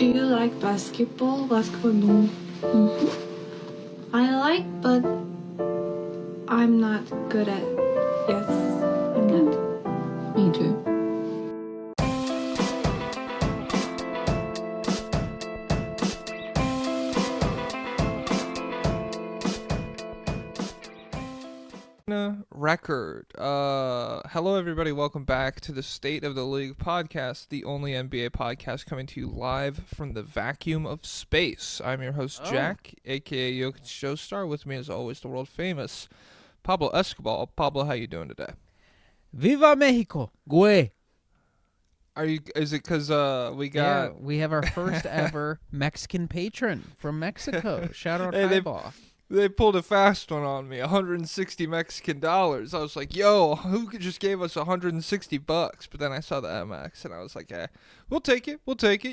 Do you like basketball? Basketball no. I like, but I'm not good at. Yes, I'm not. Me too. Record. Hello everybody, welcome back to the State of the League podcast, the only NBA podcast coming to you live from the vacuum of space. I'm your host Jack, aka Jokic Joestar. With me as always the world famous Pablo Escobar. Pablo, how you doing today? Viva Mexico! Güey. Is it because we have our first ever Mexican patron from Mexico. Shout out Hey, Highball. they pulled a fast one on me, 160 Mexican dollars. I was like, yo, who just gave us 160 bucks? But then I saw the MX and I was like, we'll take it.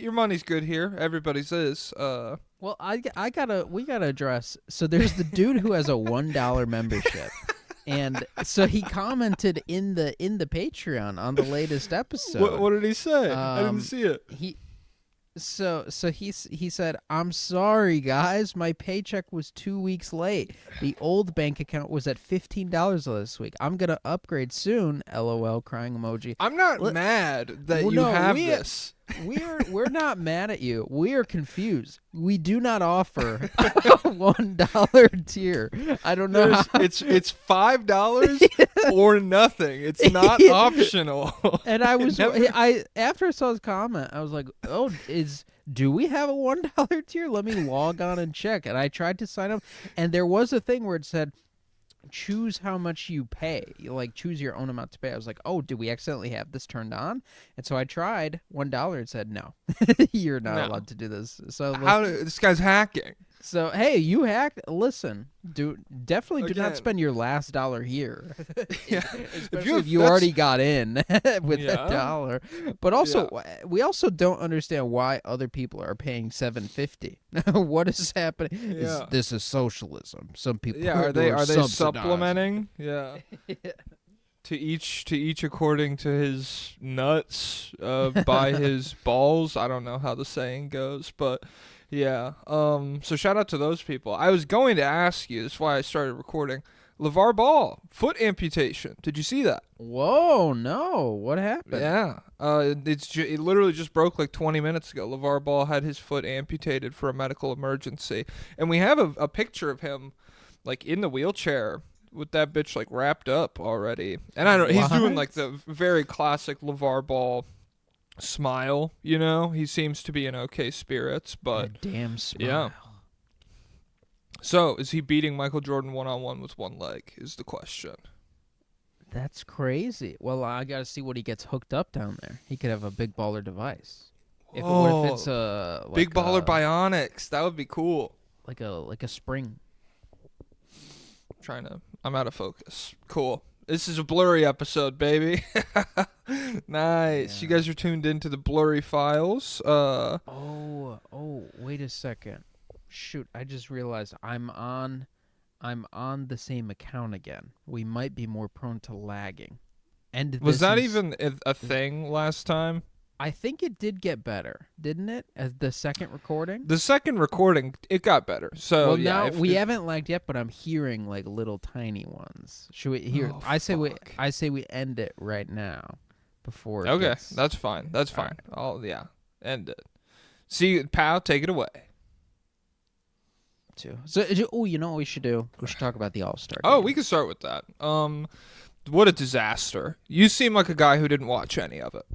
Your money's good here. Everybody's is. Well, we gotta address. So there's the dude who has a $1 membership, and so he commented in the Patreon on the latest episode. What did he say? I didn't see it. So he said, "I'm sorry, guys. My paycheck was 2 weeks late. The old bank account was at $15 this week. I'm gonna upgrade soon. LOL, crying emoji. I'm not mad that you have this. We're not mad at you. We are confused. We do not offer a $1 tier. I don't know. It's $5 or nothing. It's not optional. And after I saw his comment, I was like, "Oh, do we have a $1 tier? Let me log on and check." And I tried to sign up, and there was a thing where it said, choose how much you pay. Choose your own amount to pay. I was like, oh, did we accidentally have this turned on? And so I tried $1 and said, no, you're not allowed to do this. So this guy's hacking. So hey, you hacked. Listen, definitely do not spend your last dollar here. Yeah. Especially if you already got in with that dollar. But also, we also don't understand why other people are paying $7.50. What is happening? Yeah. This is socialism. Some people are they subsidizing. supplementing? Yeah. To each according to his nuts, by his balls. I don't know how the saying goes, but yeah. So shout out to those people. I was going to ask you, that's why I started recording. LeVar Ball, foot amputation. Did you see that? Whoa, no. What happened? Yeah. It literally just broke like 20 minutes ago. LeVar Ball had his foot amputated for a medical emergency. And we have a picture of him like in the wheelchair with that bitch like wrapped up already. And I don't know, he's doing like the very classic LeVar Ball smile, you know? He seems to be in okay spirits, but a damn smile. Yeah. So, is he beating Michael Jordan one-on-one with one leg is the question. That's crazy. Well, I got to see what he gets hooked up down there. He could have a big baller device. What if it's big baller bionics? That would be cool. Like a spring. I'm out of focus. Cool. This is a blurry episode, baby. Nice. Yeah. You guys are tuned into the blurry files. Oh, wait a second. Shoot, I just realized I'm on the same account again. We might be more prone to lagging. And was that even a thing last time? I think it did get better, didn't it? As the second recording? The second recording, it got better. So well, now we haven't lagged yet, but I'm hearing like little tiny ones. Should we hear? Oh, I say we end it right now, before. Okay, that's fine. That's fine. Right. End it. See, pal, take it away. So, you know what we should do? We should talk about the All-Star game. Oh, we can start with that. What a disaster! You seem like a guy who didn't watch any of it.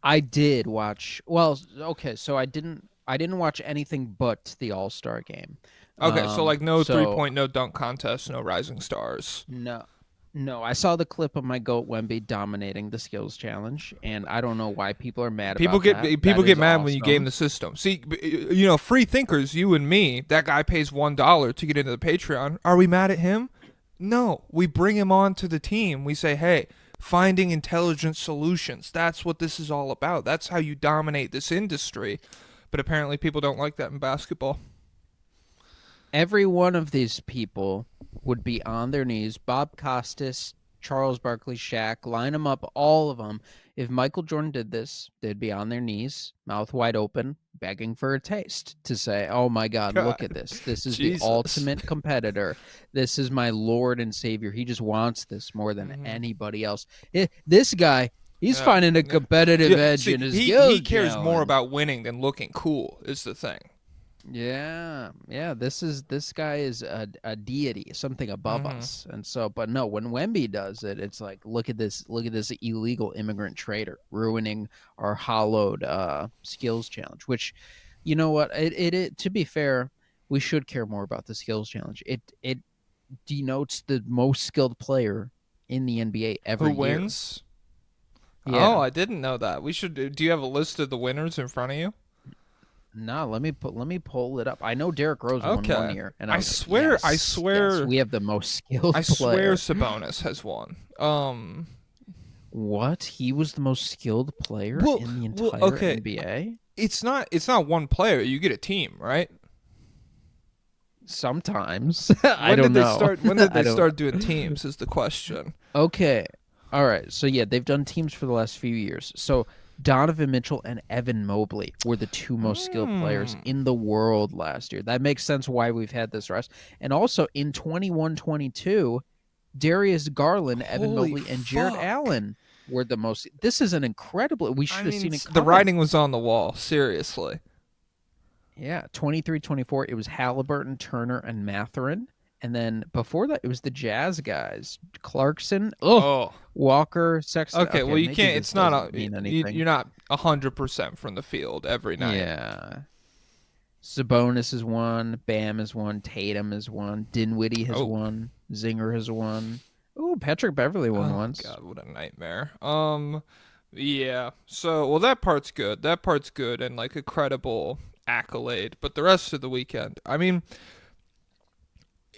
I did watch. Well, okay, so I didn't watch anything but the All-Star game. Okay, so like no 3-point, no dunk contest, no rising stars. No, I saw the clip of my goat Wemby dominating the skills challenge, and I don't know why people are mad about that. People get mad when you game the system. See, free thinkers, you and me, that guy pays $1 to get into the Patreon. Are we mad at him? No, we bring him on to the team. We say, hey, finding intelligent solutions. That's what this is all about. That's how you dominate this industry. But apparently people don't like that in basketball. Every one of these people would be on their knees. Bob Costas Charles Barkley, Shaq, line them up, all of them. If Michael Jordan did this, they'd be on their knees, mouth wide open, begging for a taste to say, "Oh my God, look at God. this! This is the Jesus. ultimate competitor. This is my Lord and Savior. He just wants this more than Mhm. anybody else. This guy, he's Yeah. finding a Yeah. competitive Yeah. edge See, in his he skills cares more challenge." about winning than looking cool. Is the thing. Yeah. This guy is a deity, something above Hmm. us. And so, but no, when Wemby does it, it's like, look at this illegal immigrant trader ruining our hollowed skills challenge. Which, you know what? It to be fair, we should care more about the skills challenge. It denotes the most skilled player in the NBA Who every year. wins? Oh, Yeah. I didn't know that. We should. Do you have a list of the winners in front of you? No, let me pull it up. I know Derrick Rose won one Okay. year, and I I was like, swear. I yes, swear. we have the most skilled I swear. player. Sabonis has won. What? He was the most skilled player Well, in the well, entire okay. NBA? It's not. It's not one player. You get a team, right? Sometimes. I When don't did they know. start? When did I they don't- start doing teams? Is the question. Okay. All right. So yeah, they've done teams for the last few years. So Donovan Mitchell and Evan Mobley were the two most skilled players in the world last year. That makes sense why we've had this rest. And also in 21-22, Darius Garland, Evan Holy Mobley, and Jared fuck. Allen were the most. This is an incredible. We should I have mean, seen it the coming. writing was on the wall. Seriously. Yeah, 23-24, it was Halliburton, Turner, and Matherin. And then before that, it was the Jazz guys. Clarkson, Oh. Walker, Sexton. Okay. Well, you maybe can't. this It's not. doesn't mean anything. You're not 100% from the field every night. Yeah. Sabonis is one. Bam is one. Tatum is one. Dinwiddie has Oh. won. Zinger has won. Ooh, Patrick Beverly won once. God, what a nightmare. Yeah. So, well, that part's good. That part's good and like a credible accolade. But the rest of the weekend, I mean,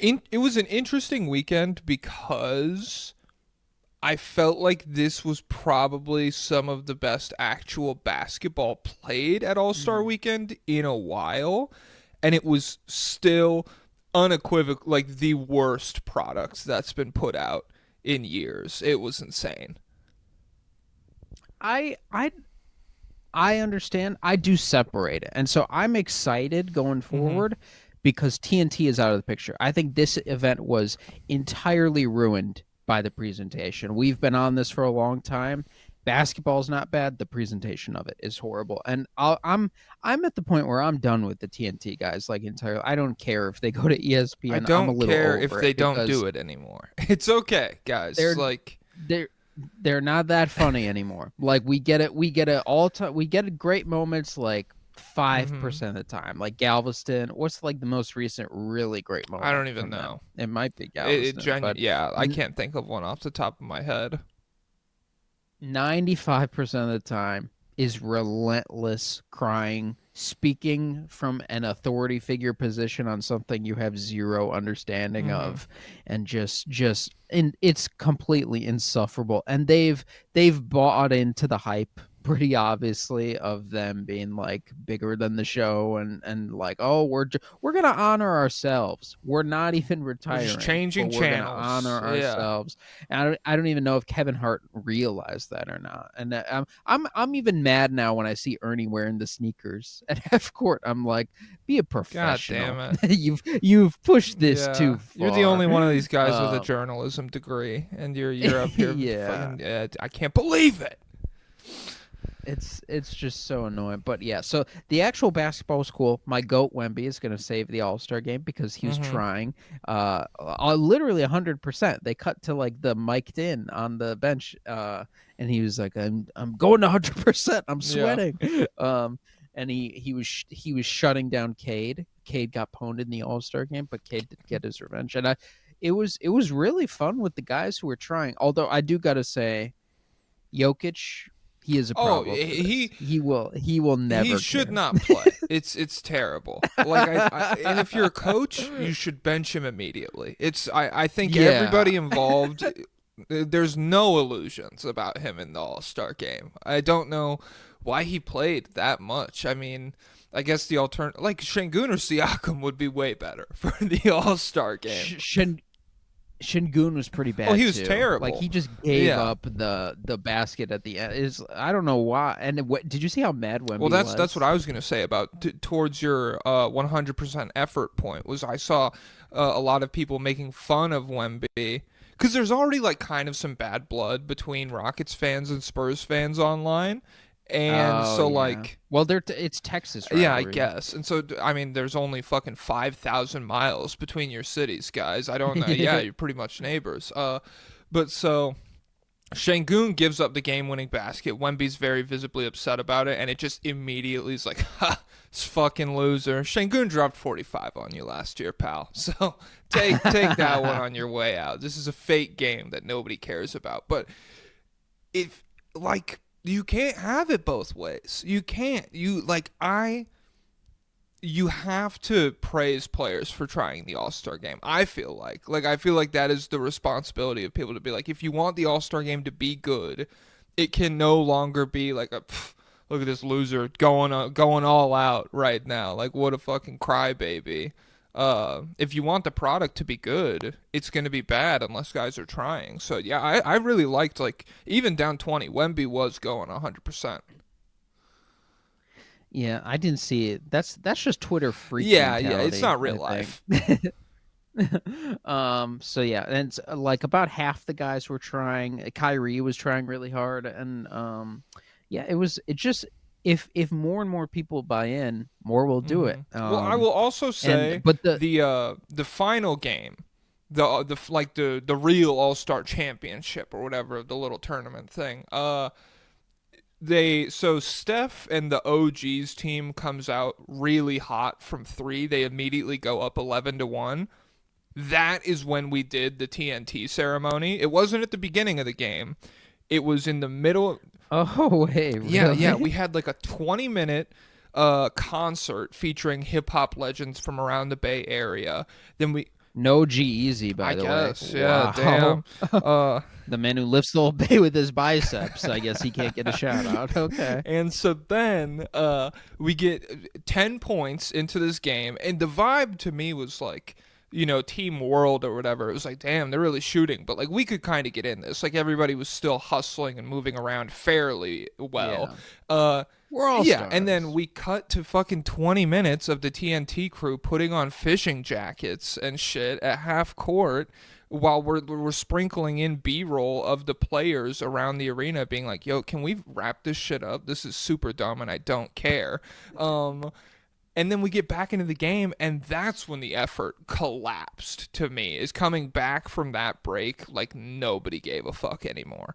it was an interesting weekend because I felt like this was probably some of the best actual basketball played at All-Star Weekend in a while, and it was still unequivocal, like the worst product that's been put out in years. It was insane. I understand. I do separate it. And so I'm excited going forward because TNT is out of the picture. I think this event was entirely ruined by the presentation. We've been on this for a long time. Basketball's not bad. The presentation of it is horrible. And I'm at the point where I'm done with the TNT guys, like entirely. I don't care if they go to ESPN. I I'm a don't little care over if it they don't because do it anymore. It's okay, guys. They're- Like, they're not that funny anymore. Like we get it, we get great moments like 5% of the time. Like Galveston, what's like the most recent really great moment? I don't even from them? know. It might be Galveston. But Yeah, I can't think of one off the top of my head. 95% of the time is relentless crying, speaking from an authority figure position on something you have zero understanding of, and and it's completely insufferable. And they've bought into the hype pretty obviously of them being like bigger than the show and like, oh, we're gonna honor ourselves. We're not even retiring. We're just changing but we're gonna channels. honor Yeah. ourselves. And I don't even know if Kevin Hart realized that or not. And I'm even mad now when I see Ernie wearing the sneakers at half court. I'm like, be a professional. damn it. You've pushed this Yeah. too far. You're the only one of these guys with a Um, journalism degree, and you're up here. Yeah. fucking, I can't believe it. It's just so annoying. But yeah, so the actual basketball was cool. My goat Wemby is going to save the All-Star game because he was trying literally 100%. They cut to like the mic'd in on the bench and he was like, I'm going 100%. I'm sweating. And he was shutting down Cade. Cade got pwned in the All-Star game, but Cade did get his revenge. And it was really fun with the guys who were trying. Although I do got to say Jokic, he is a problem. He will never. He should care. not play. It's terrible. Like and if you're a coach, you should bench him immediately. I think Yeah. everybody involved. There's no illusions about him in the All-Star game. I don't know why he played that much. I mean, I guess the like Şengün or Siakam would be way better for the All-Star game. Shingun was pretty bad. Oh, he was too. terrible. Like he just gave Yeah. up the basket at the end. I don't know why. And did you see how mad Wemby Well, was? that's what I was gonna say about towards your 100% effort point. Was I saw a lot of people making fun of Wemby because there's already like kind of some bad blood between Rockets fans and Spurs fans online, and Oh, so yeah. like. Well, it's Texas, Yeah, I rivalry. guess. And so, I mean, there's only fucking 5,000 miles between your cities, guys. I don't know. Yeah, you're pretty much neighbors. But so Şengün gives up the game-winning basket. Wemby's very visibly upset about it, and it just immediately is like, ha, this fucking loser. Şengün dropped 45 on you last year, pal. So take that one on your way out. This is a fake game that nobody cares about. But if, like, you can't have it both ways. You can't. You have to praise players for trying the All-Star game. I feel like that is the responsibility of people to be like, if you want the All-Star game to be good, it can no longer be like a look at this loser going all out right now. Like, what a fucking crybaby. If you want the product to be good, it's going to be bad unless guys are trying. So yeah, I really liked, like, even down 20, Wemby was going 100%. Yeah, I didn't see it. That's just Twitter freak. Yeah, it's not real I life. think. So yeah, and it's, like about half the guys were trying. Kyrie was trying really hard, and yeah, it just if more and more people buy in, more will do it. Well, I will also say, but the final game, the real All-Star Championship or whatever, the little tournament thing. So Steph and the OGs team comes out really hot from 3. They immediately go up 11-1. That is when we did the TNT ceremony. It wasn't at the beginning of the game. It was in the middle. oh wait, really? Yeah. We had like a 20-minute concert featuring hip hop legends from around the Bay Area. Then we. No G-Eazy, by I the guess, way. yeah, Wow. damn. The man who lifts the whole bay with his biceps. I guess he can't get a shout out. Okay. And so then we get 10 points into this game, and the vibe to me was like, Team World or whatever. It was like, damn, they're really shooting, but like we could kind of get in this. Like everybody was still hustling and moving around fairly well. We're all stars. And then we cut to fucking 20 minutes of the TNT crew putting on fishing jackets and shit at half court while we're sprinkling in B-roll of the players around the arena being like, yo, can we wrap this shit up? This is super dumb and I don't care. And then we get back into the game, and that's when the effort collapsed to me, is coming back from that break like nobody gave a fuck anymore.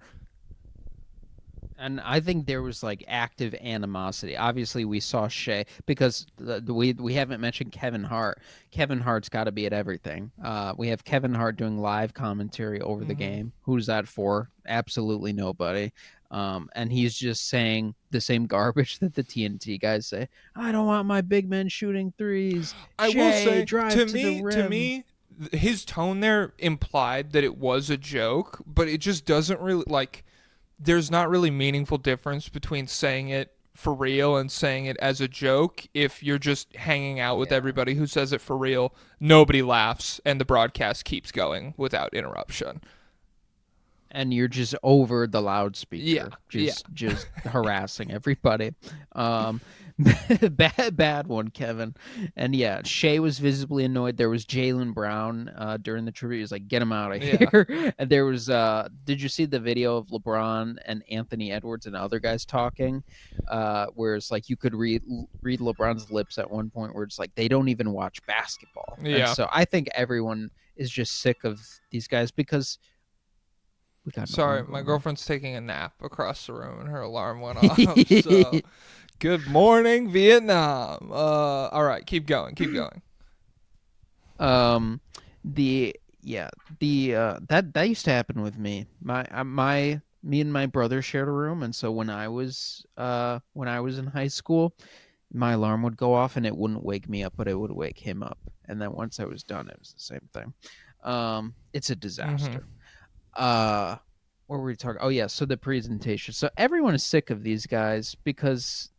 And I think there was like active animosity. Obviously, we saw Shea because we haven't mentioned Kevin Hart. Kevin Hart's got to be at everything. We have Kevin Hart doing live commentary over the game. Who's that for? Absolutely nobody. And he's just saying the same garbage that the TNT guys say. I don't want my big men shooting threes. I Shea, will say, drive to the rim. me, his tone there implied that it was a joke, but it just doesn't really, like, there's not really meaningful difference between saying it for real and saying it as a joke. If you're just hanging out with everybody who says it for real, nobody laughs, and the broadcast keeps going without interruption. And you're just over the loudspeaker, Yeah, just harassing everybody. Bad one, Kevin. And yeah, Shea was visibly annoyed. There was Jaylen Brown during the tribute. He was like, "Get him out of here!" And there was, did you see the video of LeBron and Anthony Edwards and other guys talking? Where it's like you could read LeBron's lips at one point, where it's like they don't even watch basketball. Yeah. And so I think everyone is just sick of these guys because. Sorry, my girlfriend's taking a nap across the room and her alarm went off. So, good morning, Vietnam. All right, keep going. That used to happen with me. Me and my brother shared a room, and so when I was in high school, my alarm would go off and it wouldn't wake me up, but it would wake him up. And then once I was done, it was the same thing. It's a disaster. What were we talking? Oh yeah, so the presentation. So everyone is sick of these guys because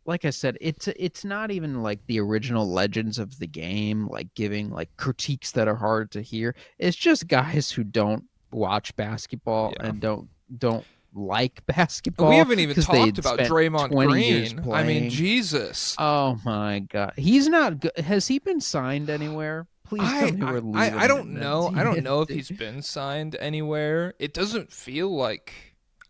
like I said, it's not even like the original legends of the game, like giving like critiques that are hard to hear. It's just guys who don't watch basketball Yeah. and don't like We basketball haven't even because they talked about spent Draymond 20 years Green. I mean, playing. Jesus. Oh my god, he's not good. Has he been signed anywhere? Please tell I, me I we're I leaving don't him. know. I don't know if he's been signed anywhere. It doesn't feel like.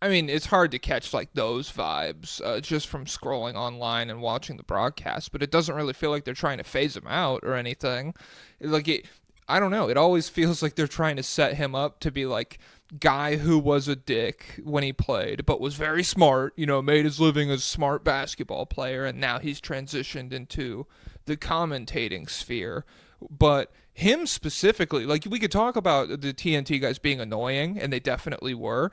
I mean, it's hard to catch like those vibes just from scrolling online and watching the broadcast, but it doesn't really feel like they're trying to phase him out or anything. Like it, I don't know. It always feels like they're trying to set him up to be like guy who was a dick when he played, but was very smart. You know, made his living as a smart basketball player, and now he's transitioned into the commentating sphere. But him specifically, like we could talk about the TNT guys being annoying, and they definitely were.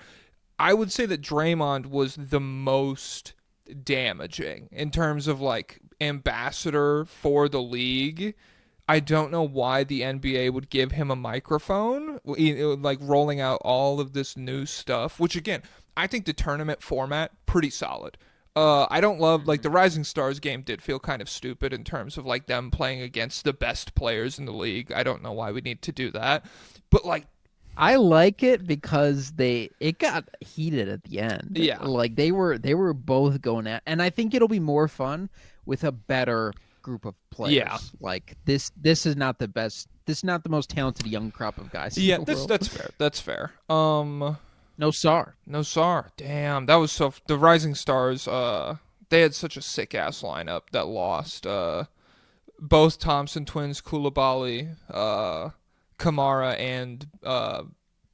I would say that Draymond was the most damaging in terms of like ambassador for the league. I don't know why the NBA would give him a microphone, like rolling out all of this new stuff, which again, I think the tournament format pretty solid. I don't love like the Rising Stars game did feel kind of stupid in terms of like them playing against the best players in the league. I don't know why we need to do that. But like I like it because it got heated at the end. yeah. Like they were both going at, and I think it'll be more fun with a better group of players. Yeah. Like this is not the best. This is not the most talented young crop of guys Yeah, in the that's world. that's fair. That's fair. No Sar. No Sar. Damn, that was so. The Rising Stars. They had such a sick ass lineup that lost. Both Thompson twins, Koulibaly, Kamara, and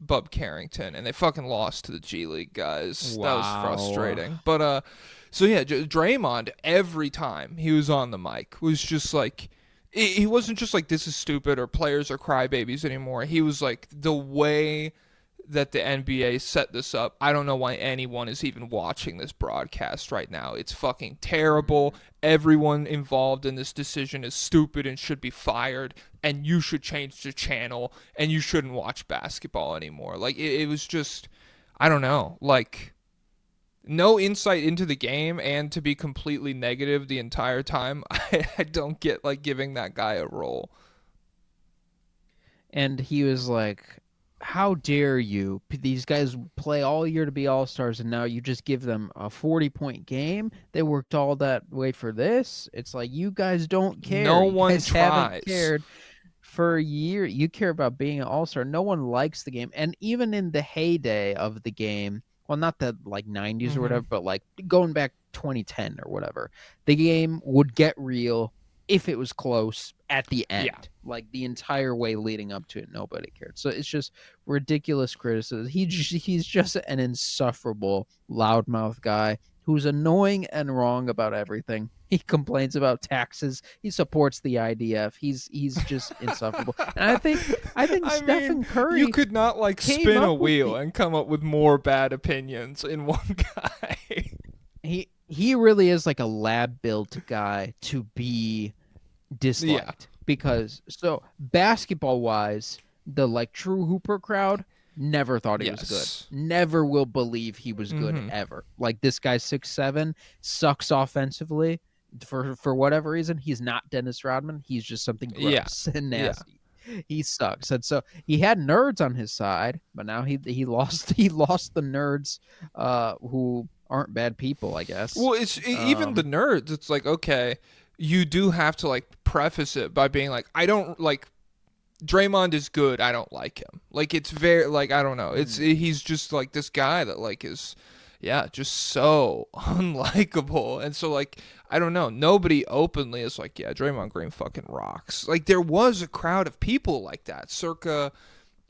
Bub Carrington, and they fucking lost to the G League guys. That was Wow. frustrating. But so yeah, Draymond every time he was on the mic was just like. He wasn't just like this is stupid or players are crybabies anymore. He was like the way that the NBA set this up. I don't know why anyone is even watching this broadcast right now. It's fucking terrible. Everyone involved in this decision is stupid and should be fired. And you should change the channel and you shouldn't watch basketball anymore. Like, it was just, I don't know. Like, no insight into the game and to be completely negative the entire time. I don't get, like, giving that guy a role. And he was like, how dare you? These guys play all year to be all-stars, and now you just give them a 40-point game? They worked all that way for this? It's like, you guys don't care. No You one guys tries. haven't cared for a year. You care about being an all-star. No one likes the game. And even in the heyday of the game, well, not the like 90s or Mhm. whatever, but like going back 2010 or whatever, the game would get real if it was close at the end. Yeah. Like the entire way leading up to it, nobody cared. So it's just ridiculous criticism. He's just an insufferable loudmouth guy who's annoying and wrong about everything. He complains about taxes. He supports the IDF. He's just insufferable. And I think I Stephen mean, Curry you could not like came spin a up with wheel the- and come up with more bad opinions in one guy. he really is like a lab built guy to be disliked because so basketball wise, the like true Hooper crowd never thought he was Yes. good. Never will believe he was good Mhm. ever. Like this guy's 6'7", sucks offensively for whatever reason. He's not Dennis Rodman. He's just something Yeah. gross and Yeah. nasty. He sucks. And so he had nerds on his side, but now he lost the nerds who aren't bad people, I guess. Well, it's even the nerds. It's like, okay, you do have to like preface it by being like, I don't like Draymond is good. I don't like him. Like it's very like I don't know. It's he's just like this guy that like is yeah, just so unlikable. And so like I don't know, nobody openly is like, yeah, Draymond Green fucking rocks. Like there was a crowd of people like that circa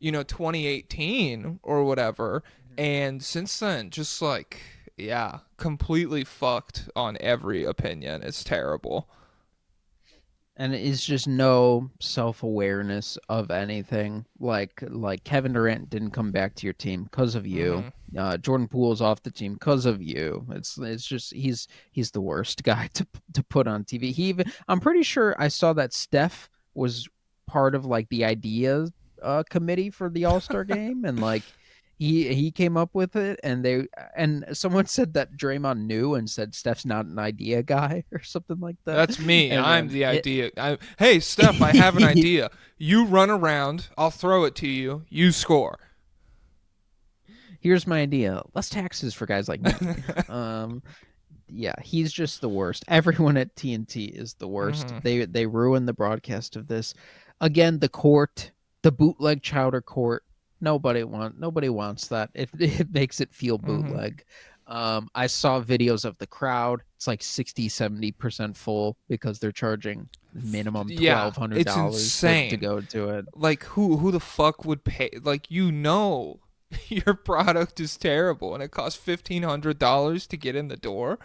2018 or whatever. And since then just like yeah, completely fucked on every opinion. It's terrible. And it's just no self-awareness of anything. Like Kevin Durant didn't come back to your team because of you. Jordan Poole's off the team because of you. It's just he's the worst guy to put on TV. I'm pretty sure I saw that Steph was part of like the idea committee for the All-Star game, and like He came up with it, and someone said that Draymond knew and said Steph's not an idea guy or something like that. That's me. And I'm then the idea. Hey, Steph, I have an idea. You run around. I'll throw it to you. You score. Here's my idea. Less taxes for guys like me. um, yeah, he's just the worst. Everyone at TNT is the worst. Mhm. They ruined the broadcast of this. Again, the court, the bootleg chowder court. Nobody wants that. It makes it feel Mhm. bootleg. I saw videos of the crowd. It's like 60-70% full because they're charging minimum Yeah, it's $1,200 to insane. go to it. Like who the fuck would pay? Like your product is terrible and it costs $1,500 to get in the door.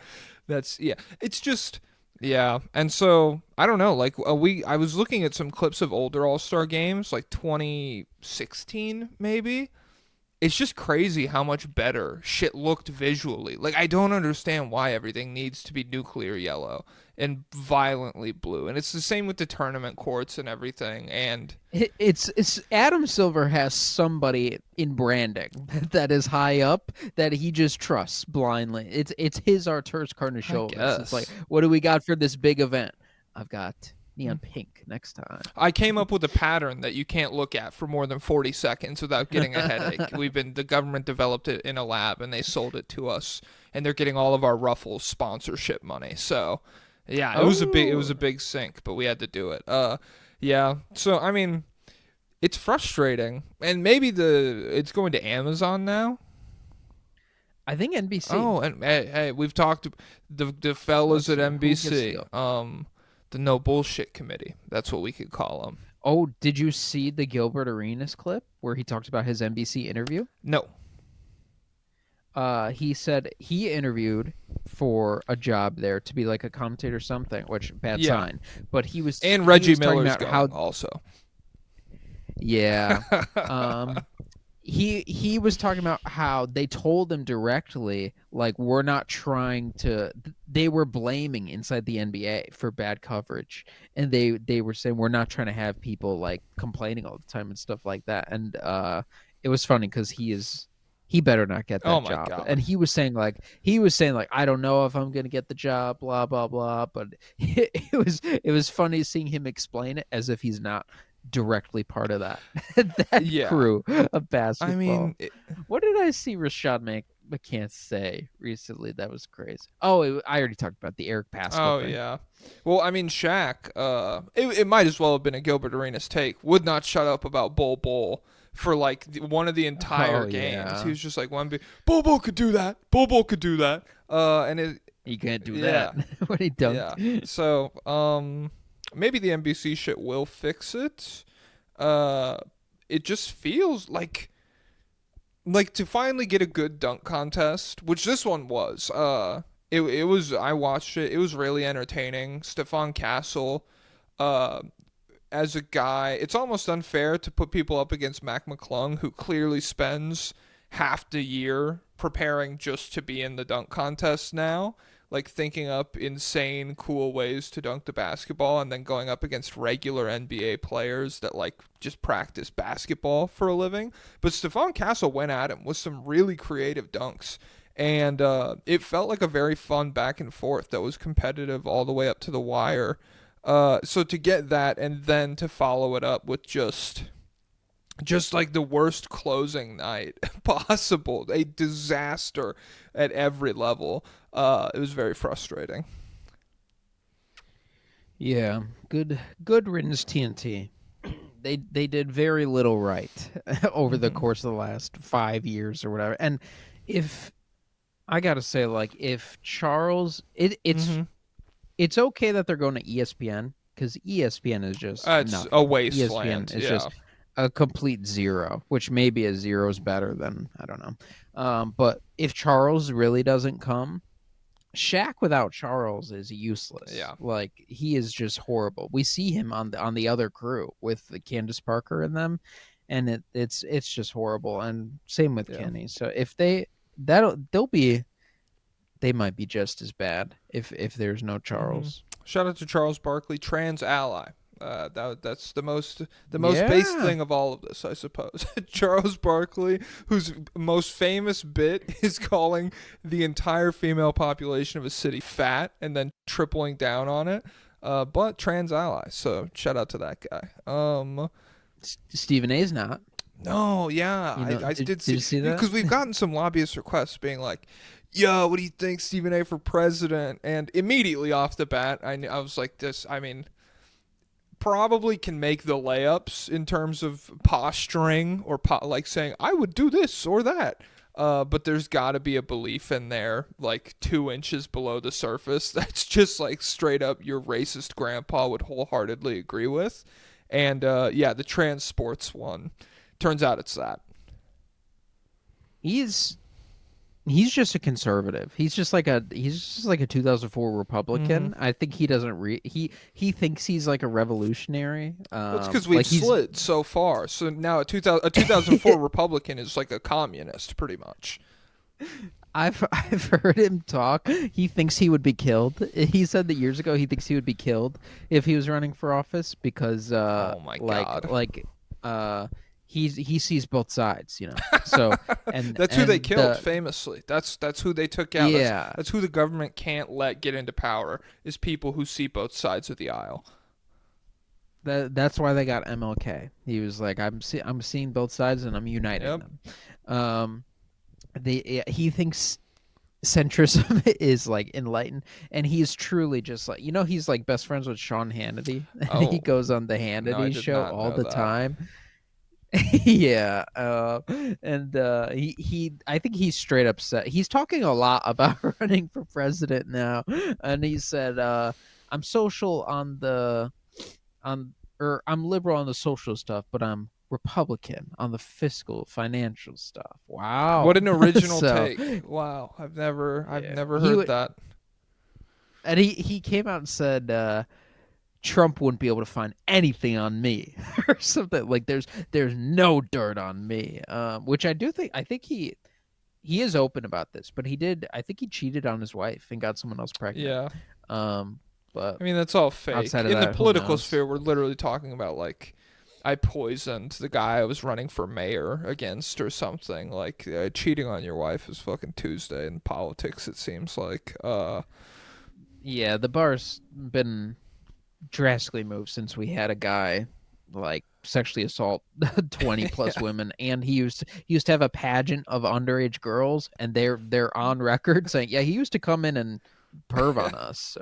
That's yeah. It's just yeah. And so I don't know. Like I was looking at some clips of older All Star games, like 2016 maybe. It's just crazy how much better shit looked visually. Like I don't understand why everything needs to be nuclear yellow and violently blue. And it's the same with the tournament courts and everything. And It's Adam Silver has somebody in branding that is high up that he just trusts blindly. It's his Arturus I Karnisovas. It's like, guess what do we got for this big event? I've got neon pink next time. I came up with a pattern that you can't look at for more than 40 seconds without getting a headache. The government developed it in a lab and they sold it to us and they're getting all of our Ruffles sponsorship money. So, yeah, it was Oh, a big sink, but we had to do it. Yeah. So, I mean, it's frustrating. And maybe it's going to Amazon now. I think NBC. Oh, and hey, we've talked the fellas Let's at see who gets the NBC. deal. The no bullshit committee. That's what we could call them. Oh, did you see the Gilbert Arenas clip where he talked about his NBC interview? No. He said he interviewed for a job there to be like a commentator or something, which bad Yeah. sign. But And he Reggie was talking Miller's about going how also. yeah. Um he was talking about how they told him directly like we're not trying to they were blaming inside the NBA for bad coverage and they were saying we're not trying to have people like complaining all the time and stuff like that and it was funny cuz he better not get Oh that my job god. and he was saying like I don't know if I'm going to get the job blah blah blah but it was funny seeing him explain it as if he's not directly part of that that Yeah. crew of I basketball. mean, it, What did I see Rashad McCants say recently? That was crazy. Oh, I already talked about the Eric Pascal oh thing. yeah. Well, I mean, Shaq. It might as well have been a Gilbert Arenas take. Would not shut up about Bull Bull for like one of the entire Oh games. He yeah, was just like, "One big Bull Bull could do that. Bull Bull could do that." And it, he can't do yeah, that when he yeah. dunked. So, maybe the NBC shit will fix it. Uh, it just feels like to finally get a good dunk contest, which this one was. It was. I watched it. It was really entertaining. Stephon Castle, uh, as a guy, it's almost unfair to put people up against Mac McClung, who clearly spends half the year preparing just to be in the dunk contest now, like thinking up insane cool ways to dunk the basketball and then going up against regular NBA players that like just practice basketball for a living. But Stephon Castle went at him with some really creative dunks. And it felt like a very fun back and forth that was competitive all the way up to the wire. So to get that and then to follow it up with just like the worst closing night possible, a disaster at every level. It was very frustrating. Yeah, good riddance TNT. They did very little right over the Hmm. course of the last 5 years or whatever. And if I gotta say, like, if Charles, Hmm. it's okay that they're going to ESPN because ESPN is just It's a nothing. ESPN wasteland. is Yeah. just a complete zero, which maybe a zero is better than I don't know. But if Charles really doesn't come, Shaq without Charles is useless. Yeah. Like he is just horrible. We see him on the other crew with the Candace Parker and them, and it's just horrible. And same with Yeah. Kenny. So if they'll be they might be just as bad if there's no Hmm. Charles. Shout out to Charles Barkley, trans ally. That's the most based Yeah. thing of all of this, I suppose. Charles Barkley, whose most famous bit is calling the entire female population of a city fat and then tripling down on it. But trans ally, so shout out to that guy. Stephen A's not. No, yeah, You know, I did, did did see you see that? because we've gotten some lobbyist requests being like, "Yo, what do you think, Stephen A. for president?" And immediately off the bat, I was like, "This, I mean, probably can make the layups in terms of posturing or like saying I would do this or that." But there's got to be a belief in there, like 2 inches below the surface, that's just like straight up your racist grandpa would wholeheartedly agree with. And yeah, the trans sports one. Turns out it's that. He's just a conservative. He's just like a 2004 Republican. I think he doesn't he thinks he's like a revolutionary. Well, it's because we've like he's slid so far. So now a 2004 Republican is like a communist, pretty much. I've heard him talk. He thinks he would be killed. He said that years ago he thinks he would be killed if he was running for office because Oh my God. he sees both sides, you know. So and That's who they and killed, the- famously. That's who they took out. Yeah. That's who the government can't let get into power, is people who see both sides of the aisle. That's why they got MLK. He was like, I'm seeing both sides and I'm uniting Yep. them. He thinks centrism is like enlightened, and he's truly just like, you know, he's like best friends with Sean Hannity. Oh. He goes on the No, I Hannity did show not all know the that. time. Yeah, and he I think he's straight up said he's talking a lot about running for president now, and he said, I'm social on the on or I'm liberal on the social stuff, but I'm Republican on the fiscal financial stuff. Wow. What an original So, take. Wow. I've never He heard would- that. And he came out and said Trump wouldn't be able to find anything on me or something like there's no dirt on me. Which I think he is open about this, but I think he cheated on his wife and got someone else pregnant. Yeah. But I mean, that's all fake. Outside of In the that, who political knows? sphere, we're literally talking about like, I poisoned the guy I was running for mayor against or something. Like, cheating on your wife is fucking Tuesday in politics, it seems like. yeah, the bar's been drastically moved since we had a guy like sexually assault 20 plus women, and he used to have a pageant of underage girls, and they're on record saying, yeah, he used to come in and perv on us.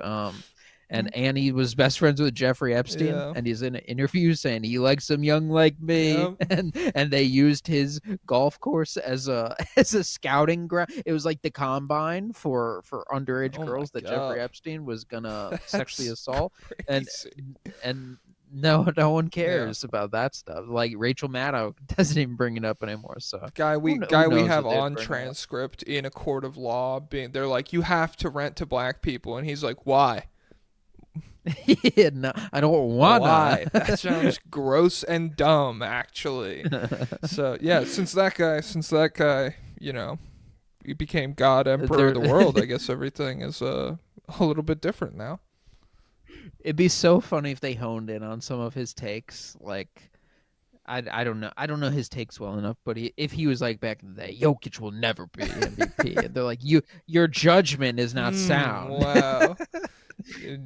And he was best friends with Jeffrey Epstein, Yeah. and he's in an interview saying he likes some young like me, Yep. and they used his golf course as a scouting ground. It was like the combine for underage Oh my girls that God. Jeffrey Epstein was gonna sexually That's assault, and Crazy. and no one cares about that stuff. Like Rachel Maddow doesn't even bring it up anymore. So Guy we Who we knows have what they'd on bring up. transcript in a court of law they're like, you have to rent to black people, and he's like, why? yeah, no, I don't wanna. Why? That sounds gross and dumb, actually. So yeah, since that guy, you know, he became God, Emperor of the world, I guess everything is a little bit different now. It'd be so funny if they honed in on some of his takes. Like, I don't know his takes well enough, but if he was like back in the day, Jokic will never be MVP, and they're like, your judgment is not sound. Wow.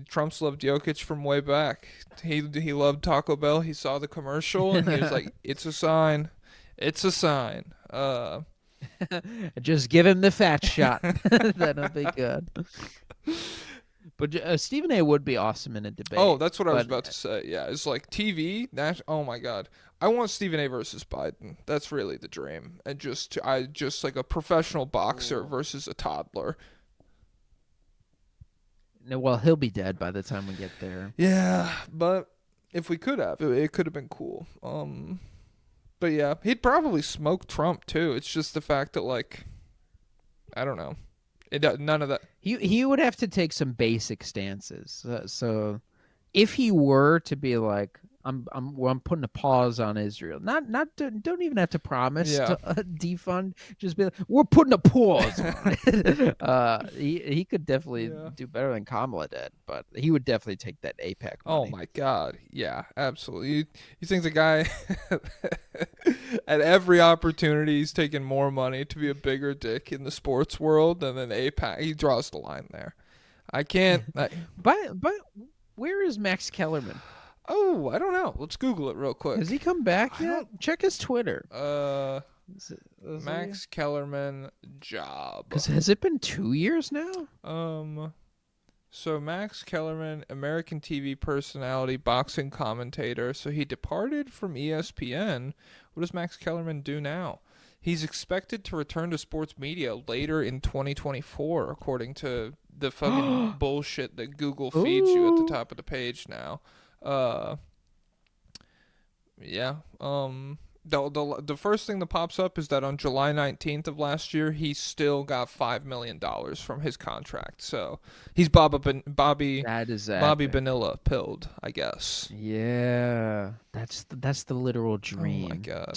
Trump's loved Jokic from way back. He loved Taco Bell. He saw the commercial and he was like, "It's a sign. It's a sign." Just give him the fat shot. That'll be good. But Stephen A. would be awesome in a debate. Oh, that's what I was but- about to say. Yeah, it's like TV. Oh my God, I want Stephen A. versus Biden. That's really the dream. And just like a professional boxer versus a toddler. No, well, he'll be dead by the time we get there. Yeah, but if we could have, it could have been cool. But yeah, he'd probably smoke Trump too. It's just the fact that, like, I don't know, none of that. He would have to take some basic stances. So if he were to be like, I'm putting a pause on Israel. Don't even have to promise Yeah. to defund. Just be like, we're putting a pause on it. He could definitely Yeah. do better than Kamala did, but he would definitely take that APEC Oh money. my God. Yeah, absolutely. You think the guy at every opportunity he's taking more money to be a bigger dick in the sports world, and then APAC, he draws the line there. I can't. But where is Max Kellerman? I don't know. Let's Google it real quick. Has he come back I yet? Check his Twitter. Max Kellerman job. Because has it been 2 years now? So Max Kellerman, American TV personality, boxing commentator. So he departed from ESPN. What does Max Kellerman do now? He's expected to return to sports media later in 2024, according to the fucking bullshit that Google feeds you at the top of the page now. Yeah. The first thing that pops up is that on July 19th of last year, he still got $5 million from his contract. So he's Bobby That is Bobby epic. Vanilla pilled, I guess. Yeah, that's the literal dream. Oh my God.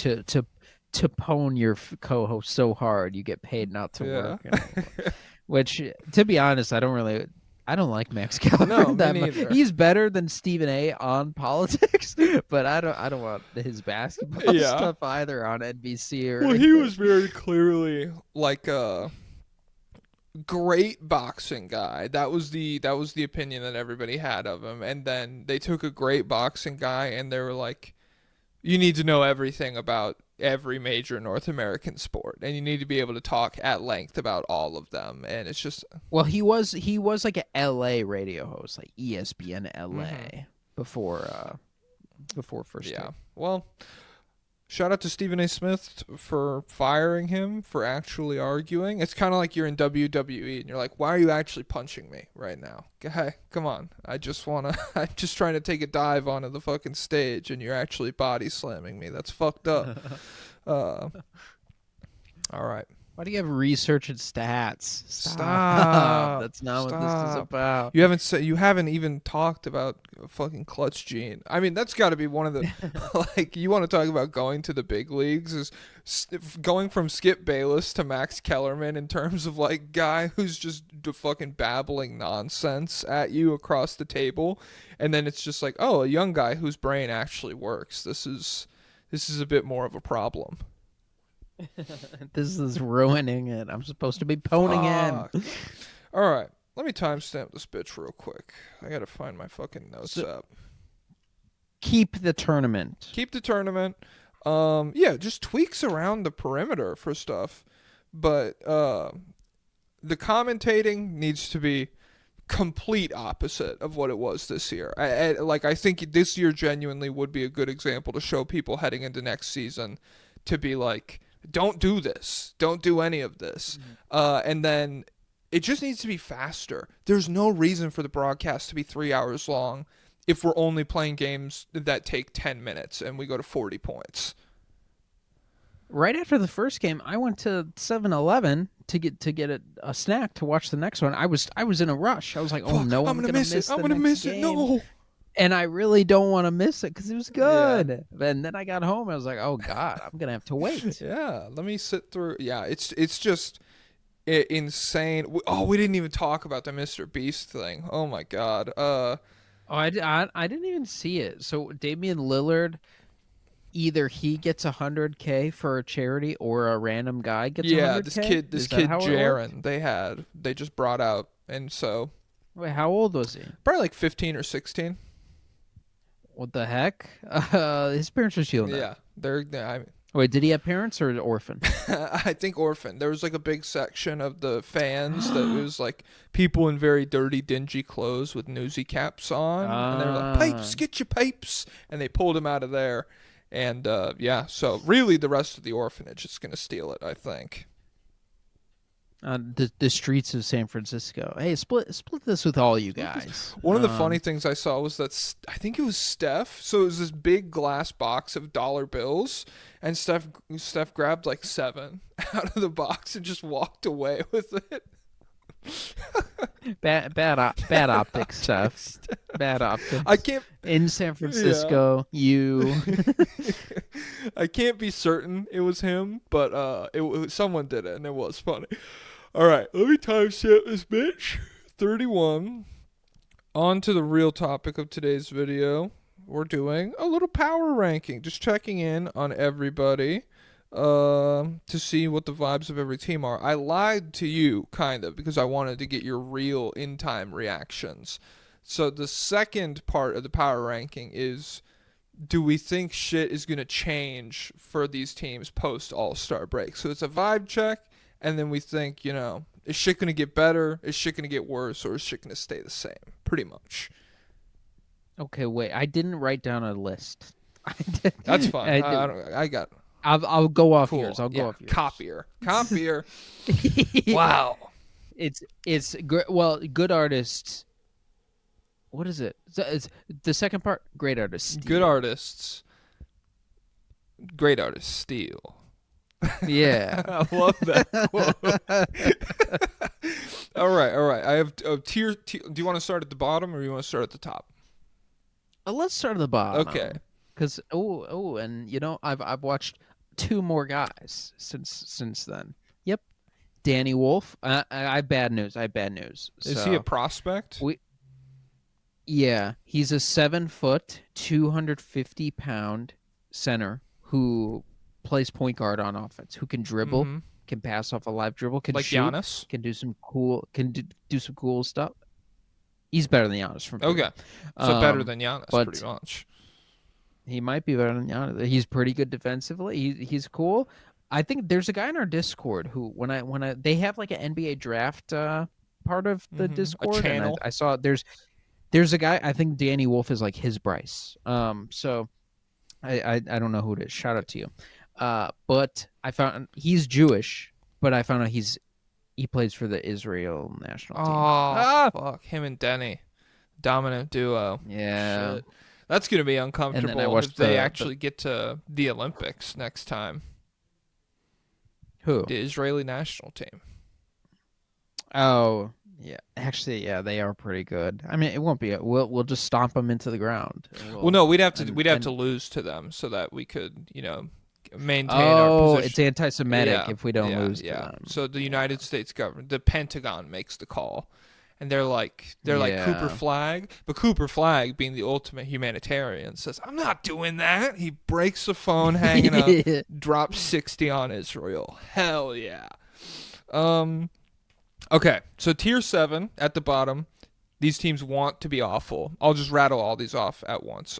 To pwn your co-host so hard you get paid not to work. Which, to be honest, I don't like Max Kellerman No, me that much. neither. He's better than Stephen A. on politics, but I don't want his basketball Yeah. stuff either on NBC or. Well, he was very clearly like a great boxing guy. That was the opinion that everybody had of him. And then they took a great boxing guy and they were like, you need to know everything about every major North American sport, and you need to be able to talk at length about all of them. And it's just, Well, he was like a LA radio host, like ESPN LA before first. yeah. Year. Well, shout out to Stephen A. Smith for firing him for actually arguing. It's kind of like you're in WWE and you're like, why are you actually punching me right now? Hey, come on. I'm just trying to take a dive onto the fucking stage and you're actually body slamming me. That's fucked up. All right. Why do you have research and stats? Stop. That's not what this is Stop. about. You haven't even talked about fucking Clutch Gene. I mean, that's got to be one of the like, you want to talk about going to the big leagues, is going from Skip Bayless to Max Kellerman in terms of like guy who's just fucking babbling nonsense at you across the table, and then it's just like, oh, a young guy whose brain actually works. This is a bit more of a problem. This is ruining it. I'm supposed to be poning in. Fuck. All right, let me timestamp this bitch real quick. I gotta find my fucking notes app. Keep the tournament. Keep the tournament. Yeah, just tweaks around the perimeter for stuff, but the commentating needs to be complete opposite of what it was this year. I think this year genuinely would be a good example to show people heading into next season to be like, don't do this. Don't do any of this. And then it just needs to be faster. There's no reason for the broadcast to be 3 hours long if we're only playing games that take 10 minutes and we go to 40 points. Right after the first game, I went to 7-Eleven to get a snack to watch the next one. I was in a rush. I was like, oh Fuck, no, I'm gonna miss it. I'm the gonna next miss it. game. No. And I really don't want to miss it because it was good. And then I got home. I was like, oh God, I'm going to have to wait. Yeah, let me sit through. Yeah, it's just insane. We didn't even talk about the Mr. Beast thing. Oh my God. I didn't even see it. So Damian Lillard, either he gets 100K for a charity or a random guy gets 100K? This Is that kid how it worked? Jaron, they just brought out, and so Wait, how old was he? probably like 15 or 16. What the heck? His parents were stealing that. Yeah, they're Wait, did he have parents or orphan? I think orphan. There was like a big section of the fans that was like people in very dirty, dingy clothes with newsy caps on, and they were like, "Pipes, get your pipes!" And they pulled him out of there, and so really the rest of the orphanage is gonna steal it, I think. The streets of San Francisco. Hey, split this with all you guys. One of the funny things I saw was that I think it was Steph. So it was this big glass box of dollar bills, and Steph grabbed like 7 out of the box and just walked away with it. Bad optics stuff. Bad optics. I can't. In San Francisco, you. I can't be certain it was him, but someone did it, and it was funny. All right, let me timestamp this bitch. 31. On to the real topic of today's video. We're doing a little power ranking, just checking in on everybody to see what the vibes of every team are. I lied to you, kind of, because I wanted to get your real in-time reactions. So the second part of the power ranking is, do we think shit is going to change for these teams post All-Star break? So it's a vibe check, and then we think, is shit going to get better? Is shit going to get worse? Or is shit going to stay the same? Pretty much. Okay, wait. I didn't write down a list. That's fine. I got. I'll go off Cool. yours. I'll go off yours. Copier. Wow. It's well, good artists. What is it? It's the second part. Great artists. Steal. Good artists. Great artists steal. Yeah. I love that quote. All right. I have tier. Do you want to start at the bottom or you want to start at the top? Let's start at the bottom. Okay. Because and I've watched 2 more guys since then. Yep. Danny Wolf. I have bad news. Is he a prospect? Yeah, he's a 7-foot, 250-pound center who plays point guard on offense, who can dribble, can pass off a live dribble, can like shoot, Giannis? can do some cool stuff. He's better than Giannis from Okay, so better than Giannis, pretty much. He might be better than Giannis. He's pretty good defensively. He's cool. I think there's a guy in our Discord who when I they have like an NBA draft part of the Discord, a channel. and I saw there's a guy. I think Danny Wolf is like his Bryce. So I don't know who it is. Shout out to you. But I found he's Jewish, but I found out he plays for the Israel national team. Oh, fuck. Him and Denny. Dominant duo. Yeah. Shit. That's going to be uncomfortable if they actually get to the Olympics next time. Who? The Israeli national team. Oh, yeah. Actually, yeah, they are pretty good. I mean, it won't be. We'll just stomp them into the ground. Well, no, we'd have to lose to them so that we could, maintain our position. It's anti-Semitic if we don't lose to them. So the United States government, the Pentagon makes the call, and they're like Cooper Flagg, but Cooper Flagg, being the ultimate humanitarian, says, "I'm not doing that." He breaks the phone, hanging up, drops 60 on Israel. Hell yeah. Okay, so tier 7 at the bottom. These teams want to be awful. I'll just rattle all these off at once.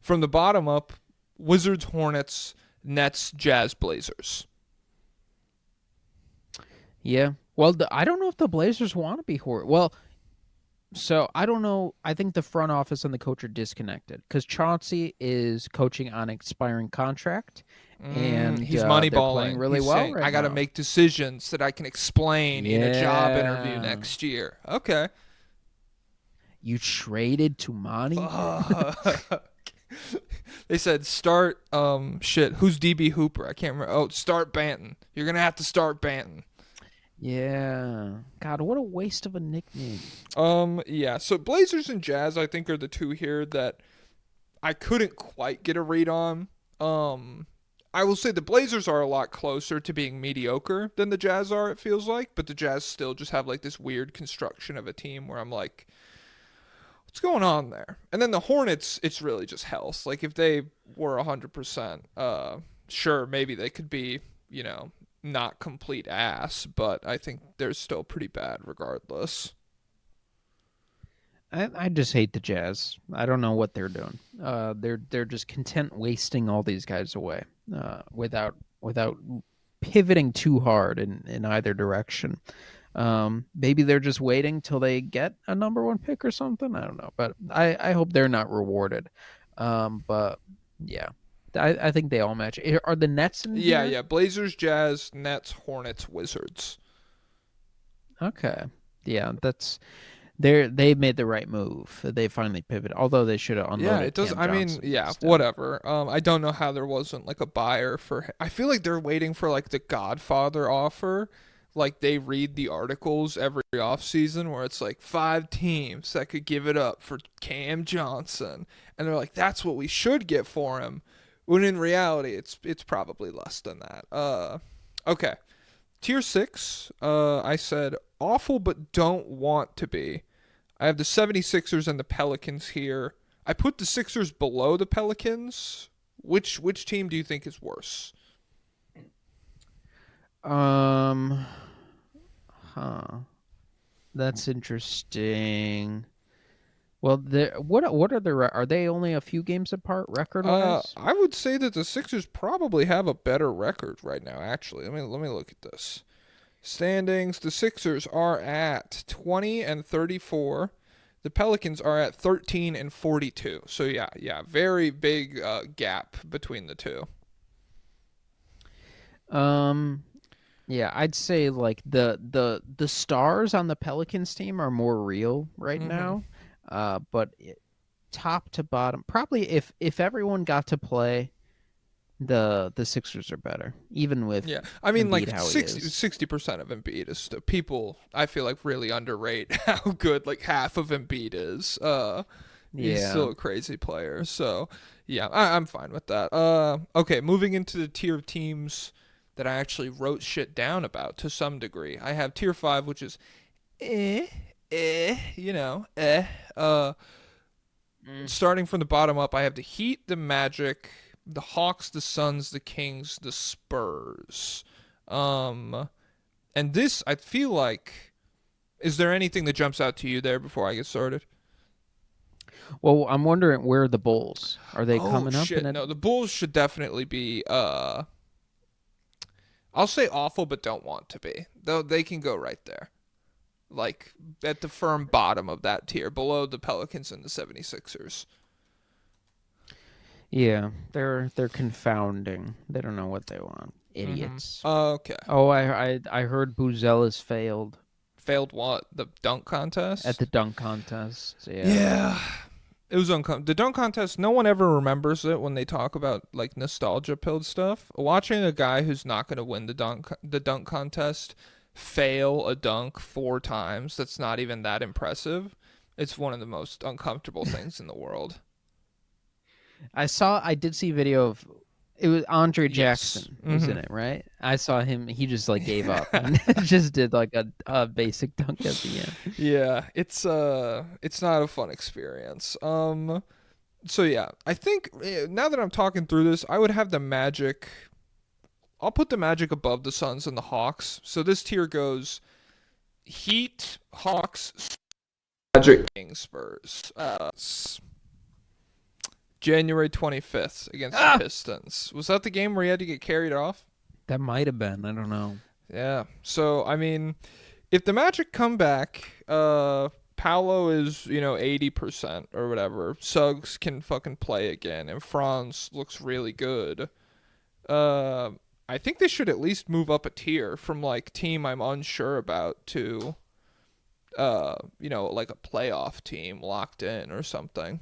From the bottom up, Wizards, Hornets, Nets, Jazz, Blazers. Yeah. Well, I don't know if the Blazers want to be Hornets. Well, so I don't know. I think the front office and the coach are disconnected because Chauncey is coaching on an expiring contract. And he's moneyballing really he's well. Saying, I got to make decisions that I can explain in a job interview next year. Okay. You traded to Monty? They said start who's DB Hooper? I can't remember. Oh, start Banton. You're gonna have to start Banton. Yeah. God, what a waste of a nickname. Yeah. So Blazers and Jazz, I think, are the two here that I couldn't quite get a read on. I will say the Blazers are a lot closer to being mediocre than the Jazz are, it feels like, but the Jazz still just have like this weird construction of a team where I'm like, what's going on there? And then the Hornets, it's really just health. Like if they were 100%, sure, maybe they could be, not complete ass, but I think they're still pretty bad regardless. I just hate the Jazz. I don't know what they're doing. They're just content wasting all these guys away without pivoting too hard in either direction. Maybe they're just waiting till they get a number 1 pick or something. I don't know, but I hope they're not rewarded. But yeah, I think they all match. Are the Nets in here? Yeah. Blazers, Jazz, Nets, Hornets, Wizards. Okay. Yeah, they made the right move. They finally pivoted, although they should have unloaded. Yeah, it does. Cam I mean, Johnson yeah, instead. whatever. I don't know how there wasn't like a buyer for. I feel like they're waiting for like the Godfather offer, like they read the articles every offseason where it's like 5 teams that could give it up for Cam Johnson, and they're like, that's what we should get for him. When in reality, it's probably less than that. Okay, tier 6. I said awful but don't want to be. I have the 76ers and the Pelicans here. I put the Sixers below the Pelicans. Which team do you think is worse? Um, huh. That's interesting. Well, what are are they only a few games apart record wise? I would say that the Sixers probably have a better record right now. Actually, let me look at this standings. The Sixers are at 20 and 34. The Pelicans are at 13 and 42. So yeah, very big gap between the two. Yeah, I'd say like the stars on the Pelicans team are more real right now. But top to bottom, probably if everyone got to play, the Sixers are better, even with Yeah, I mean, Embiid like how he is. 60% of Embiid is still, people. I feel like really underrate how good like half of Embiid is. He's Yeah. still a crazy player. So yeah, I'm fine with that. Okay, moving into the tier of teams that I actually wrote shit down about to some degree. I have tier 5, which is you know, starting from the bottom up, I have the Heat, the Magic, the Hawks, the Suns, the Kings, the Spurs. And this, I feel like, is there anything that jumps out to you there before I get started? Well, I'm wondering where the Bulls are they Oh coming up shit, in it? no, the Bulls should definitely be. I'll say awful, but don't want to be. Though they can go right there, like at the firm bottom of that tier, below the Pelicans and the 76ers. Yeah, they're confounding. They don't know what they want. Idiots. Okay. Oh, I heard Buzelis failed Failed what? The dunk at contest? the dunk contest. Yeah. Yeah. It was the dunk contest. No one ever remembers it when they talk about like nostalgia pilled stuff. Watching a guy who's not going to win the dunk contest fail a dunk 4 times, that's not even that impressive. It's one of the most uncomfortable things in the world. I did see video of it was Andre Yes. Jackson was in it, right? I saw him. He just like gave up and just did like a basic dunk at the end. Yeah, it's not a fun experience. So yeah, I think now that I'm talking through this, I would have the Magic. I'll put the Magic above the Suns and the Hawks. So this tier goes Heat, Hawks, Magic, Kings, Spurs. January 25th against the Pistons. Was that the game where he had to get carried off? That might have been. I don't know. Yeah. So I mean, if the Magic come back, Paolo is 80% or whatever. Suggs can fucking play again, and Franz looks really good. I think they should at least move up a tier from like team I'm unsure about to, like a playoff team locked in or something.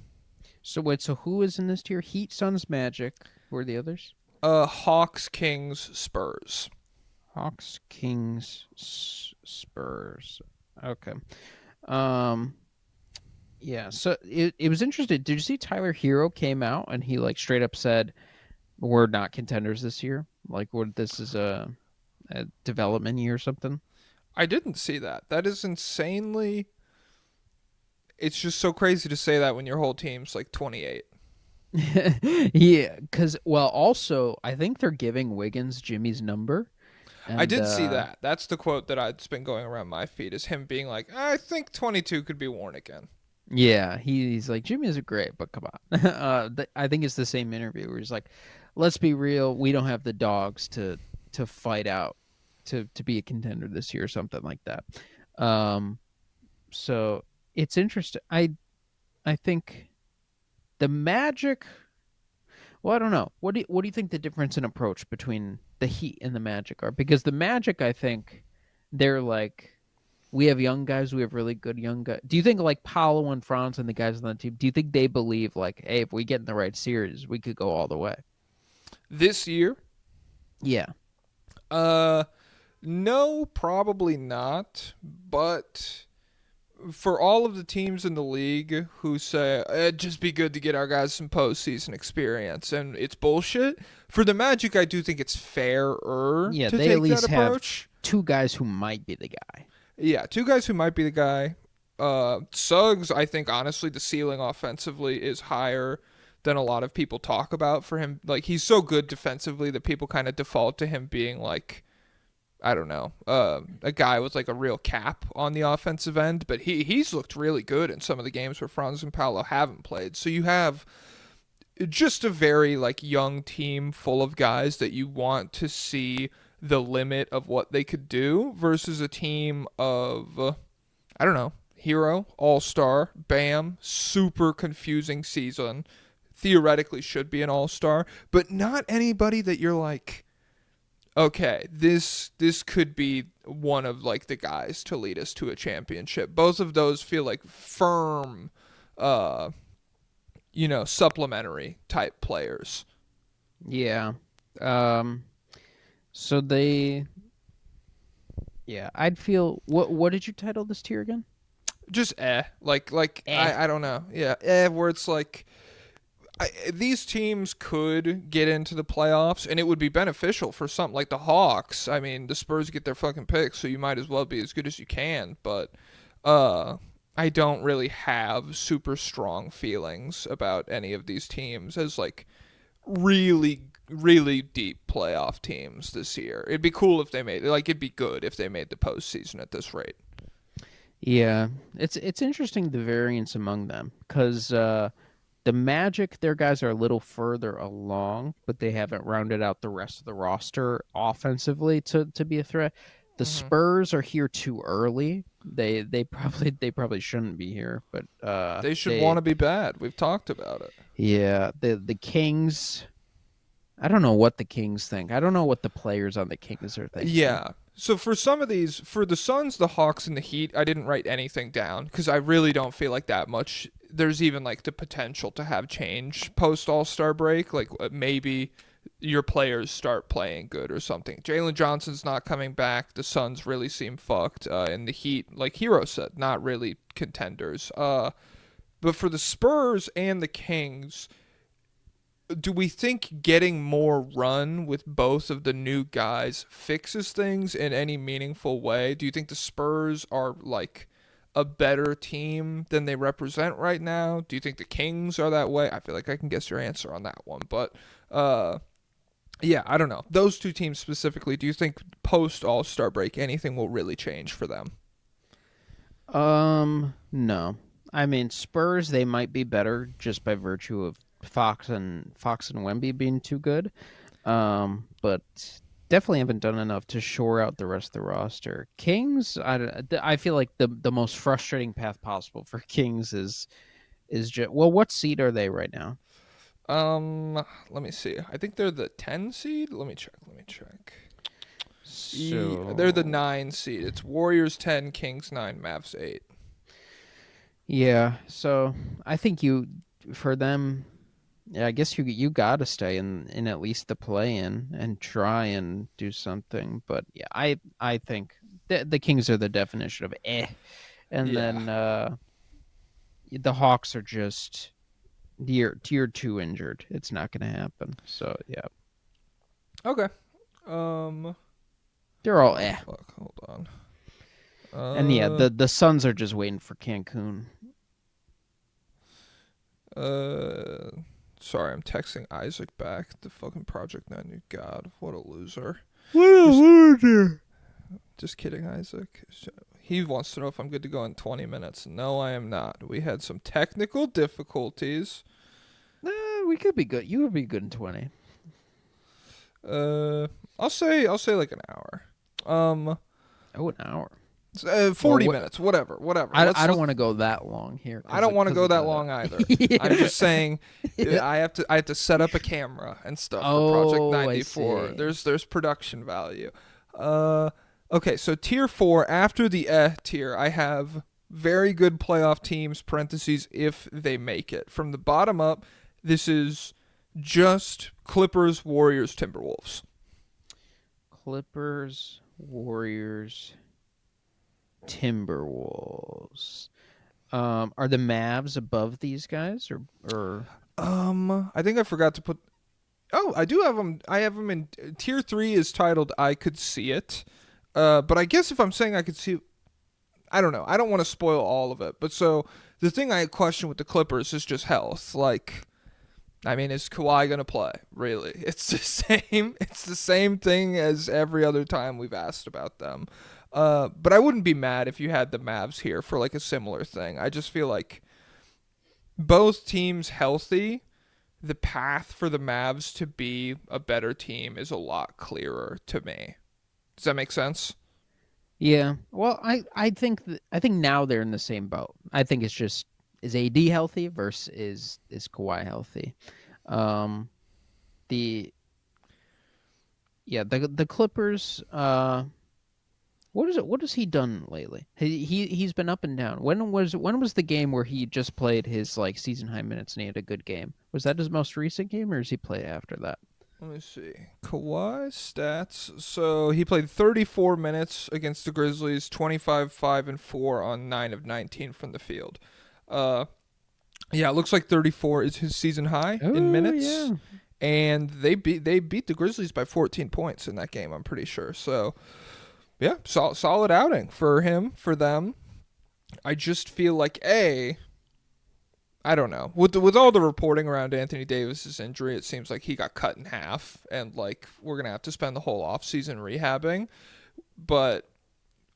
So wait. So who is in this tier? Heat, Suns, Magic. Who are the others? Hawks, Kings, Spurs. Hawks, Kings, Spurs. Okay. Um. Yeah. So it was interesting. Did you see Tyler Hero came out and he like straight up said, "We're not contenders this year. Like, what this is a development year or something." I didn't see that. That is insanely. It's just so crazy to say that when your whole team's like 28. Yeah, because well, also I think they're giving Wiggins Jimmy's number. And, I did see that. That's the quote that's been going around my feed is him being like, I think 22 could be worn again. Yeah, he's like Jimmy's great, but come on. I think it's the same interview where he's like, "Let's be real, we don't have the dogs to fight out to be a contender this year or something like that." So it's interesting. I think the Magic. Well, I don't know. What do you think the difference in approach between the Heat and the Magic are? Because the Magic, I think, they're like, we have young guys, we have really good young guys. Do you think like Paolo and Franz and the guys on the team? Do you think they believe like, hey, if we get in the right series, we could go all the way? This year, Yeah. uh, No, probably not. But for all of the teams in the league who say it'd just be good to get our guys some postseason experience, and it's bullshit. For the Magic, I do think it's fairer Yeah, to they at take least that have approach. two guys who might be the guy. Yeah, two guys who might be the guy. Suggs, I think honestly, the ceiling offensively is higher than a lot of people talk about for him. Like he's so good defensively that people kind of default to him being like I don't know, a guy with like a real cap on the offensive end, but he's looked really good in some of the games where Franz and Paolo haven't played. So you have just a very like young team full of guys that you want to see the limit of what they could do versus a team of I don't know, Hero, All-Star, Bam, super confusing season. Theoretically should be an All-Star, but not anybody that you're like okay, this could be one of like the guys to lead us to a championship. Both of those feel like firm, uh, supplementary type players. Yeah. Um. So they. Yeah, I'd feel. What did you title this tier again? Just like Eh. I don't know, yeah, where it's like. These teams could get into the playoffs, and it would be beneficial for something like the Hawks. I mean, the Spurs get their fucking picks, so you might as well be as good as you can. But I don't really have super strong feelings about any of these teams as like really, really deep playoff teams this year. It'd be cool if they made like it'd be good if they made the postseason at this rate. Yeah, it's interesting the variance among them because the Magic, their guys are a little further along, but they haven't rounded out the rest of the roster offensively to be a threat. The Hmm. Spurs are here too early. They probably shouldn't be here, but They should want to be bad. We've talked about it. yeah, the Kings. I don't know what the Kings think. I don't know what the players on the Kings are thinking. Yeah. So for some of these, for the Suns, the Hawks, and the Heat, I didn't write anything down because I really don't feel like that much. There's even like the potential to have change post All-Star break. Like maybe your players start playing good or something. Jalen Johnson's not coming back. The Suns really seem fucked. And the Heat, like Hero said, not really contenders. But for the Spurs and the Kings, do we think getting more run with both of the new guys fixes things in any meaningful way? Do you think the Spurs are like a better team than they represent right now? Do you think the Kings are that way? I feel like I can guess your answer on that one, but yeah, I don't know. Those two teams specifically, do you think post All-Star break anything will really change for them? No. I mean, Spurs they might be better just by virtue of Fox and Wemby being too good. But definitely haven't done enough to shore out the rest of the roster. Kings, I feel like the most frustrating path possible for Kings is just well, what seed are they right now? Let me see. I think they're the 10 seed. Let me check. So They're the 9 seed. It's Warriors 10, Kings 9, Mavs 8. yeah, so I think you for them. Yeah, I guess you got to stay in at least the play-in and try and do something. But yeah, I think the Kings are the definition of eh, and Yeah. then the Hawks are just tier two injured. It's not going to happen. So yeah, Okay. Um, they're all eh. fuck, hold on. And yeah, the Suns are just waiting for Cancun. Sorry, I'm texting Isaac back. The fucking Project 9. God, what a loser. What a loser! Just kidding, Isaac. He wants to know if I'm good to go in 20 minutes. No, I am not. We had some technical difficulties. We could be good. You would be good in 20. I'll say like an hour. Oh, an hour. 40 what- minutes, whatever. I don't want to go that long here. I don't want to go that long either. Yeah. I'm just saying I have to set up a camera and stuff for Project Oh, I 94. see. There's production value. Okay, so tier 4 after the tier, I have very good playoff teams parentheses if they make it. From the bottom up, this is just Clippers, Warriors, Timberwolves. Clippers, Warriors, Timberwolves. Are the Mavs above these guys or I think I forgot to put. Oh, I do have them. I have them in tier 3 is titled "I Could See It," but I guess if I'm saying I could see, I don't know. I don't want to spoil all of it. But so the thing I question with the Clippers is just health. Like, I mean, is Kawhi gonna play? Really? It's the same. It's the same thing as every other time we've asked about them. But I wouldn't be mad if you had the Mavs here for like a similar thing. I just feel like both teams healthy, the path for the Mavs to be a better team is a lot clearer to me. Does that make sense? yeah? Well, I think now they're in the same boat. I think it's just is AD healthy versus is Kawhi healthy. Um, the the Clippers. What has he done lately? He's been up and down. When was the game where he just played his like season high minutes and he had a good game? Was that his most recent game, or does he play after that? Let me see. Kawhi stats. So he played 34 minutes against the Grizzlies, 25, 5, and 4 on 9 of 19 from the field. Yeah, it looks like 34 is his season high in minutes. Yeah. And they beat the Grizzlies by 14 points in that game, I'm pretty sure. So, yeah, solid outing for him, for them. I just feel like I don't know. With all the reporting around Anthony Davis's injury, it seems like he got cut in half, and like we're gonna have to spend the whole offseason rehabbing. But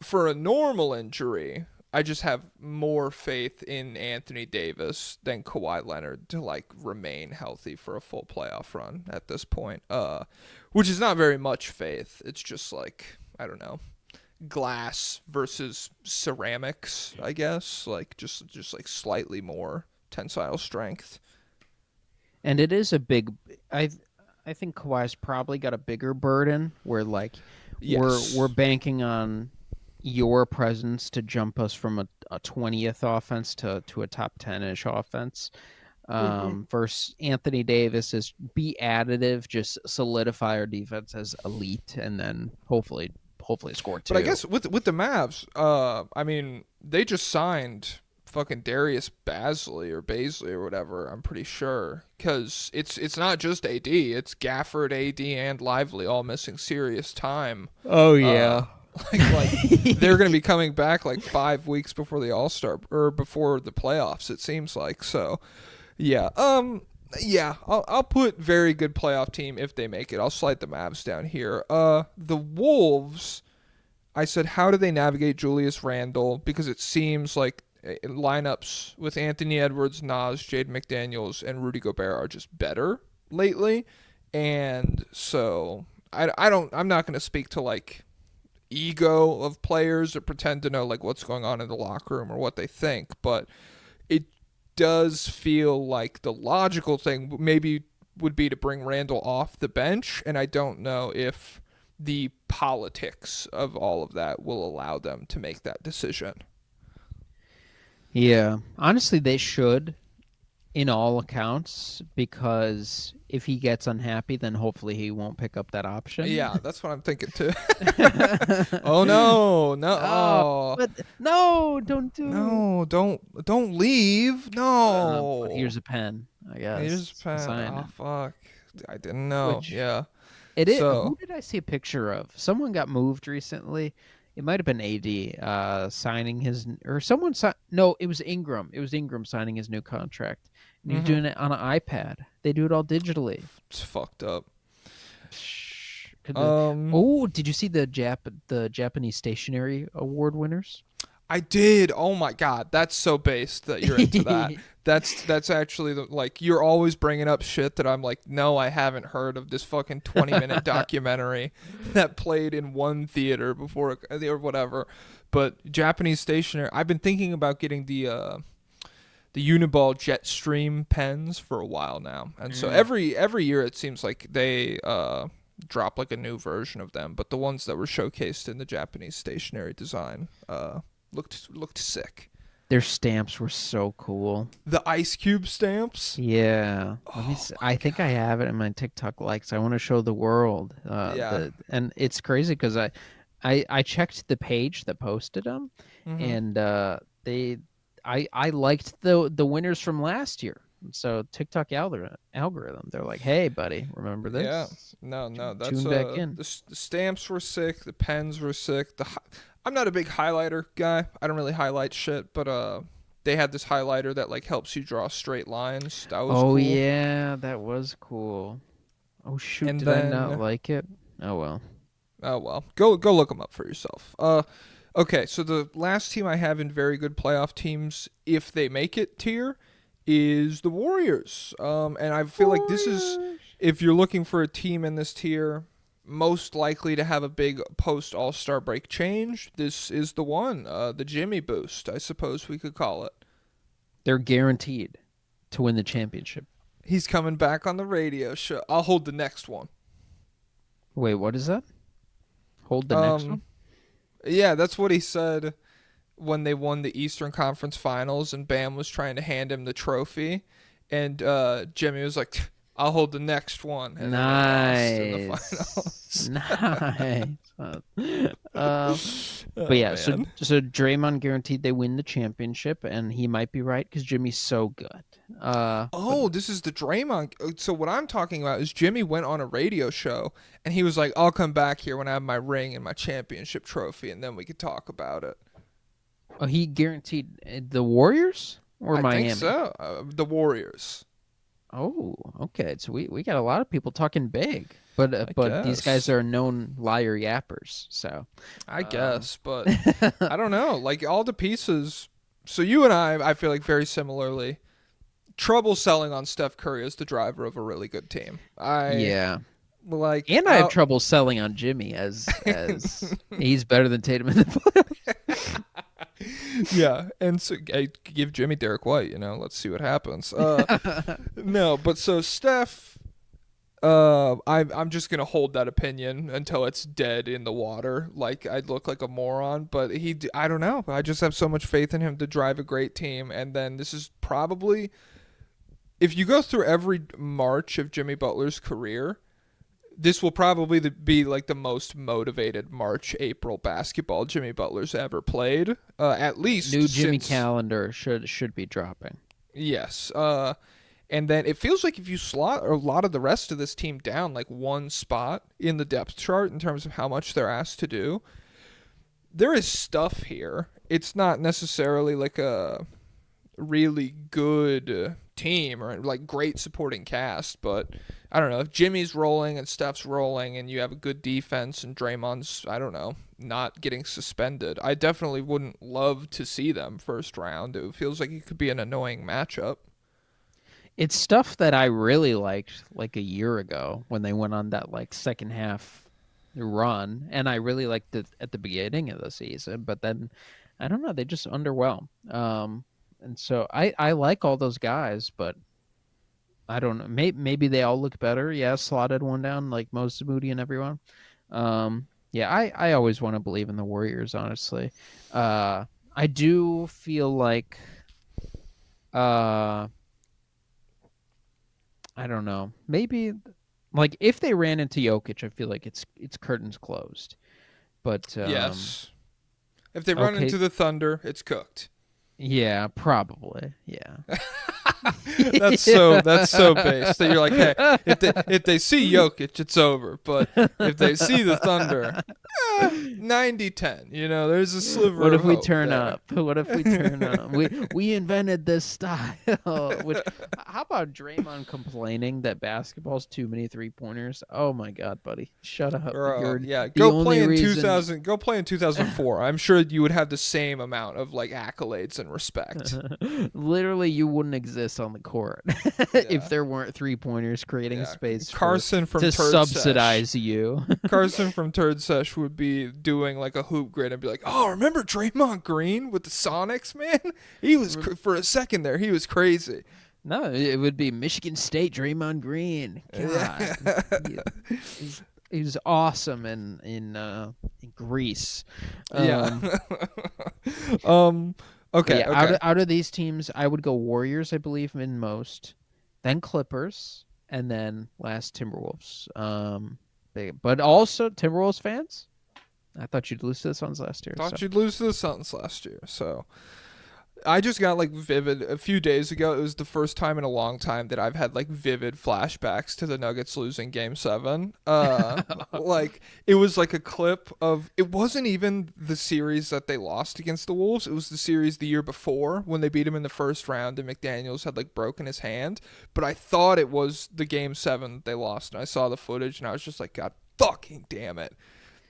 for a normal injury, I just have more faith in Anthony Davis than Kawhi Leonard to like remain healthy for a full playoff run at this point. Which is not very much faith. It's just like, I don't know, glass versus ceramics, I guess. Like just like slightly more tensile strength. And it is a big. I think Kawhi's probably got a bigger burden where like Yes. we're banking on your presence to jump us from a 20th offense to a top 10ish offense. Versus Anthony Davis is be additive, just solidify our defense as elite, and then hopefully score two. But I guess with the Mavs, I mean, they just signed fucking Darius Baisley or whatever. I'm pretty sure because it's not just AD, it's Gafford, AD, and Lively all missing serious time. Oh yeah. Like they're gonna be coming back like 5 weeks before the All-Star or before the playoffs. It seems like so. Yeah. Yeah. I'll put very good playoff team if they make it. I'll slide the Mavs down here. The Wolves. I said, how do they navigate Julius Randle? Because it seems like lineups with Anthony Edwards, Nas, Jaden McDaniels, and Rudy Gobert are just better lately, and so I'm not gonna speak to like ego of players or pretend to know like what's going on in the locker room or what they think, but it does feel like the logical thing maybe would be to bring Randall off the bench, and I don't know if the politics of all of that will allow them to make that decision. Yeah. Honestly, they should, in all accounts, because if he gets unhappy, then hopefully he won't pick up that option. Yeah, that's what I'm thinking too. Oh no. Oh, but no, don't do. No, don't leave. No. But here's a pen, I guess. Here's to pen. sign Oh it. fuck. I didn't know. Which- Yeah. It is. So- Who did I see a picture of? Someone got moved recently. It might have been AD signing his, or someone. No, it was Ingram. It was Ingram signing his new contract, and he's doing it on an iPad. They do it all digitally. It's fucked up. Could did you see the Japanese Stationery Award winners? I did. Oh my god, that's so based that you're into that. That's actually like you're always bringing up shit that I'm like, no, I haven't heard of this fucking 20-minute documentary that played in one theater before or whatever. But Japanese Stationery, I've been thinking about getting the Uniball Jetstream pens for a while now, and so every year it seems like they drop like a new version of them. But the ones that were showcased in the Japanese Stationery design looked sick. Their stamps were so cool. The Ice Cube stamps. Yeah. Let me see. I think I have it in my TikTok likes. I want to show the world. Yeah. And it's crazy because I I checked the page that posted them, Mhm. and I liked the winners from last year. So TikTok algorithm, they're like, hey, buddy, remember Yeah. this? No, no. That's Tune back in. the stamps were sick. The pens were sick. I'm not a big highlighter guy. I don't really highlight shit, but they had this highlighter that like helps you draw straight lines. That was Oh cool. yeah, that was cool. Oh shoot, And did I not then like it? Oh well. oh well, go look them up for yourself. Okay, so the last team I have in very good playoff teams, if they make it tier, is the Warriors. And I feel like this is, Warriors. if you're looking for a team in this tier, most likely to have a big post All Star break change, this is the one. The Jimmy boost, I suppose we could call it. They're guaranteed to win the championship. He's coming back on the radio show. I'll hold the next one. Wait, what is that? Hold the next Um, one? yeah, that's what he said when they won the Eastern Conference Finals and Bam was trying to hand him the trophy, and Jimmy was like, "I'll hold the next one," and then they lost in the Nice. finals. Nice. Oh But yeah, so man. so Draymond guaranteed they win the championship, and he might be right because Jimmy's so good. But Oh, this is the Draymond. So what I'm talking about is Jimmy went on a radio show and he was like, "I'll come back here when I have my ring and my championship trophy, and then we could talk about it." oh, he guaranteed the Warriors or I think Miami. so. The Warriors, Oh, okay. So we got a lot of people talking big, I but these guys guess. are known liar yappers. So, I um, guess, but I don't know. Like all the pieces. So you and I feel like very similarly. Trouble selling on Steph Curry as the driver of a really good team. I yeah. like. And I have trouble selling on Jimmy as he's better than Tatum in the playoffs. Yeah, and so I give Jimmy Derek White. Let's see what happens. No, but so Steph. I'm just gonna hold that opinion until it's dead in the water. Like I'd look like a moron, but I don't know. I just have so much faith in him to drive a great team. And then this is probably, if you go through every March of Jimmy Butler's career, this will probably be like the most motivated March April basketball Jimmy Butler's ever played. At least New Jimmy since calendar should be dropping. yes. And then it feels like if you slot a lot of the rest of this team down like one spot in the depth chart in terms of how much they're asked to do, there is stuff here. It's not necessarily like a really good team or like great supporting cast, but I don't know. If Jimmy's rolling and Steph's rolling and you have a good defense and Draymond's, I don't know, not getting suspended, I definitely wouldn't love to see them first round. It feels like it could be an annoying matchup. It's stuff that I really liked like a year ago when they went on that like second half run, and I really liked it at the beginning of the season, but then I don't know, they just underwhelm. And so I like all those guys, but I don't know. Maybe they all look better. Yeah, slotted one down like Moses Moody and everyone. Yeah, I always want to believe in the Warriors, honestly. I do feel like uh I don't know. Maybe like if they ran into Jokic, I feel like it's curtains closed. But Yes. If they run okay, into the Thunder, it's cooked. yeah, probably. Yeah. That's so base that you're like, hey, if they see Jokic, it's over. But if they see the Thunder, 90-10. There's a sliver What of if we hope turn there. up? What if we turn up? We invented this style. Which, how about Draymond complaining that basketball's too many 3-pointers? Oh my God, buddy, shut up! Bro, You're yeah, the go only play in reason. 2000. Go play in 2004. I'm sure you would have the same amount of like accolades and respect. Literally, you wouldn't exist on the court if Yeah, there weren't 3-pointers creating yeah. space for Carson from to Turd Sesh. subsidize you. Carson from Turd Sesh would be doing like a hoop grid and be like, "Oh, remember Draymond Green with the Sonics, man? He was for a second there. He was crazy." No, it would be Michigan State Draymond Green. God, Yeah. he, he was awesome in Greece. Yeah. Um, but Okay. yeah, out Okay. out of these teams, I would go Warriors. I believe in most, then Clippers, and then last Timberwolves. But also Timberwolves fans. I thought you'd lose to the Suns last year. Thought so. you'd lose to the Suns last year. So I just got like vivid a few days ago. It was the first time in a long time that I've had like vivid flashbacks to the Nuggets losing Game 7. Like it was like a clip of, it wasn't even the series that they lost against the Wolves. It was the series the year before when they beat him in the first round and McDaniels had like broken his hand. But I thought it was the Game 7 that they lost, and I saw the footage and I was just like, God fucking damn it.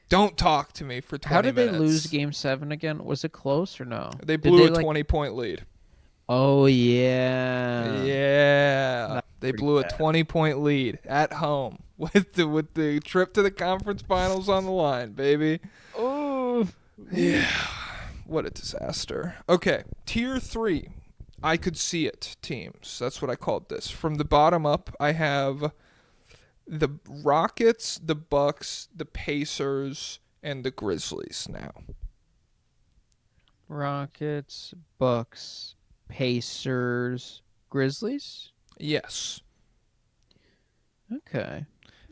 Don't talk to me for 20 How did minutes. they lose Game 7 again? Was it close or no? They Did blew a like- 20-point lead. Oh, yeah. Yeah, That's they pretty blew a bad. 20-point lead at home with the trip to the conference finals on the line, baby. Oh. Yeah, what a disaster. Okay, tier 3. I could see it teams. That's what I called this. From the bottom up, I have the Rockets, the Bucks, the Pacers, and the Grizzlies now. Rockets, Bucks, Pacers, Grizzlies? Yes. Okay.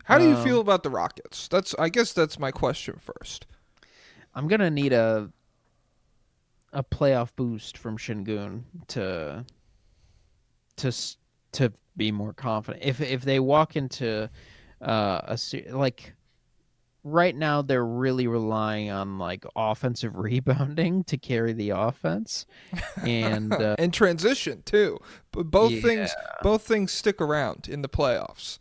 How do you feel about the Rockets? I guess that's my question first. I'm going to need a playoff boost from Şengün to be more confident. If they walk into like right now they're really relying on like offensive rebounding to carry the offense, and And transition too. But both Yeah. things stick around in the playoffs.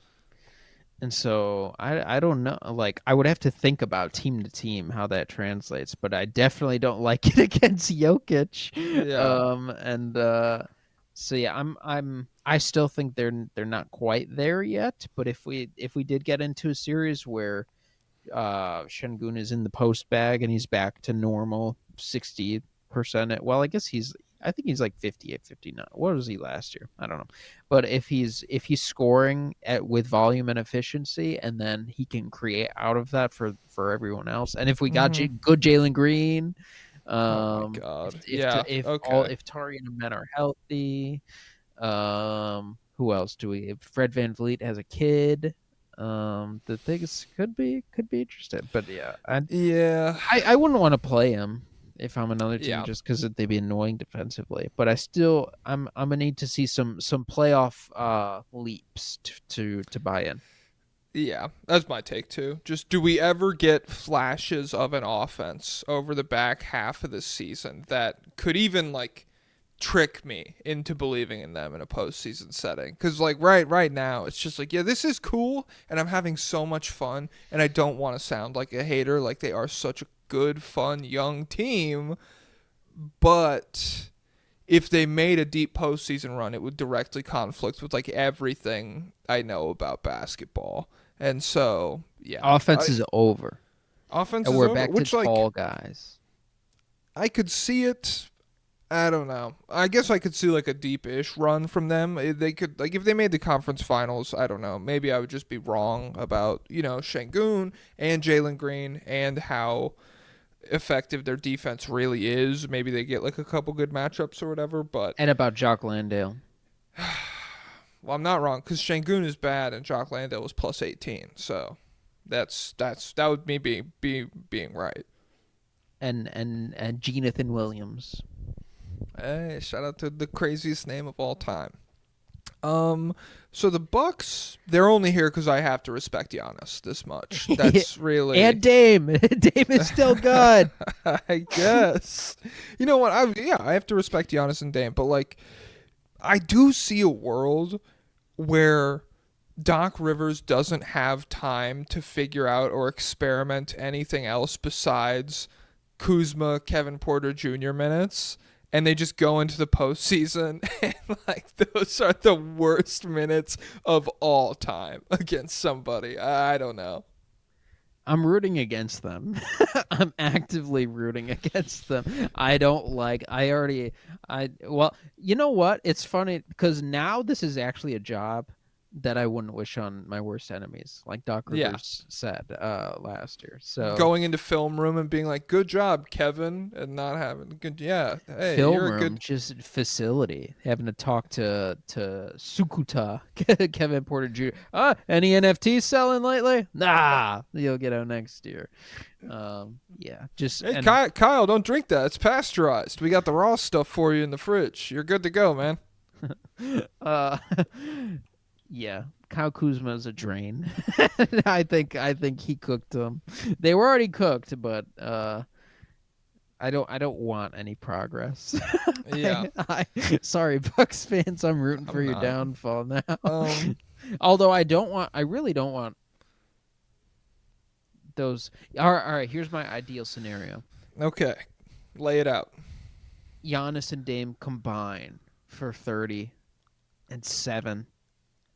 and so I don't know. Like I would have to think about team to team how that translates, but I definitely don't like it against Jokic. Yeah. So yeah, I still think they're not quite there yet. But if we did get into a series where Şengün is in the post bag and he's back to normal 60%, well, I think he's like 58, 59. What was he last year? I don't know. But if he's scoring with volume and efficiency, and then he can create out of that for everyone else, and if we got good Jalen Green. Oh my God. If Tari and Men are healthy, who else do we have? Fred VanVleet has a kid. The things could be interesting, but yeah, I wouldn't want to play him if I'm another team just because they'd be annoying defensively. But I'm gonna need to see some playoff leaps to buy in. Yeah, that's my take too. Just, do we ever get flashes of an offense over the back half of the season that could even like trick me into believing in them in a postseason setting? Because like right now, it's just like, yeah, this is cool, and I'm having so much fun, and I don't want to sound like a hater. Like, they are such a good, fun, young team, but if they made a deep postseason run, it would directly conflict with like everything I know about basketball. And so, yeah, Offense is over. Offense And is we're over, back which to like tall guys. I could see it. I don't know. I guess I could see like a deep-ish run from them. They could, like, if they made the conference finals, I don't know. Maybe I would just be wrong about, Şengün and Jalen Green and how effective their defense really is. Maybe they get like a couple good matchups or whatever, but And about Jock Landale. well, I'm not wrong, because Şengün is bad and Jock Landale was plus 18. So that would me being right. And Jonathan Williams. Hey, shout out to the craziest name of all time. So the Bucks, they're only here because I have to respect Giannis this much. That's really, And Dame. Dame is still good. I guess. You know what? I have to respect Giannis and Dame, but like, I do see a world where Doc Rivers doesn't have time to figure out or experiment anything else besides Kuzma, Kevin Porter Jr. minutes, and they just go into the postseason, and like, those are the worst minutes of all time against somebody. I don't know. I'm rooting against them. I'm actively rooting against them. Well, you know what? It's funny because now this is actually a job that I wouldn't wish on my worst enemies, like Doc Yeah. Rivers said last year. So Going into film room and being like, "Good job, Kevin," and not having good. Yeah, hey, film you're a room, good. just facility, having to talk to Sukuta, Kevin Porter Jr. Any NFTs selling lately? Nah, you'll get out next year. Yeah, just Hey, and, Kyle, don't drink that. It's pasteurized. We got the raw stuff for you in the fridge. You're good to go, man. uh, yeah, Kyle Kuzma is a drain. I think he cooked them. They were already cooked, but I don't want any progress. Yeah. Sorry, Bucks fans, I'm rooting for I'm your not. downfall now. Um, Although I really don't want those. All right, here's my ideal scenario: okay, lay it out. Giannis and Dame combine for 30 and 7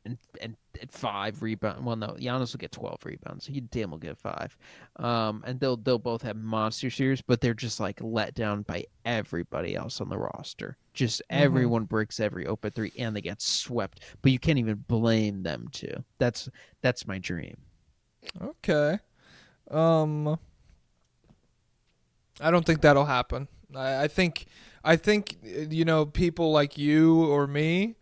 and 5 rebounds. Well, no, Giannis will get 12 rebounds. Dame will get 5. And they'll both have monster series, but they're just like let down by everybody else on the roster. Just everyone breaks every open 3 and they get swept. But you can't even blame them too. That's my dream. Okay. I don't think that'll happen. I think people like you or me,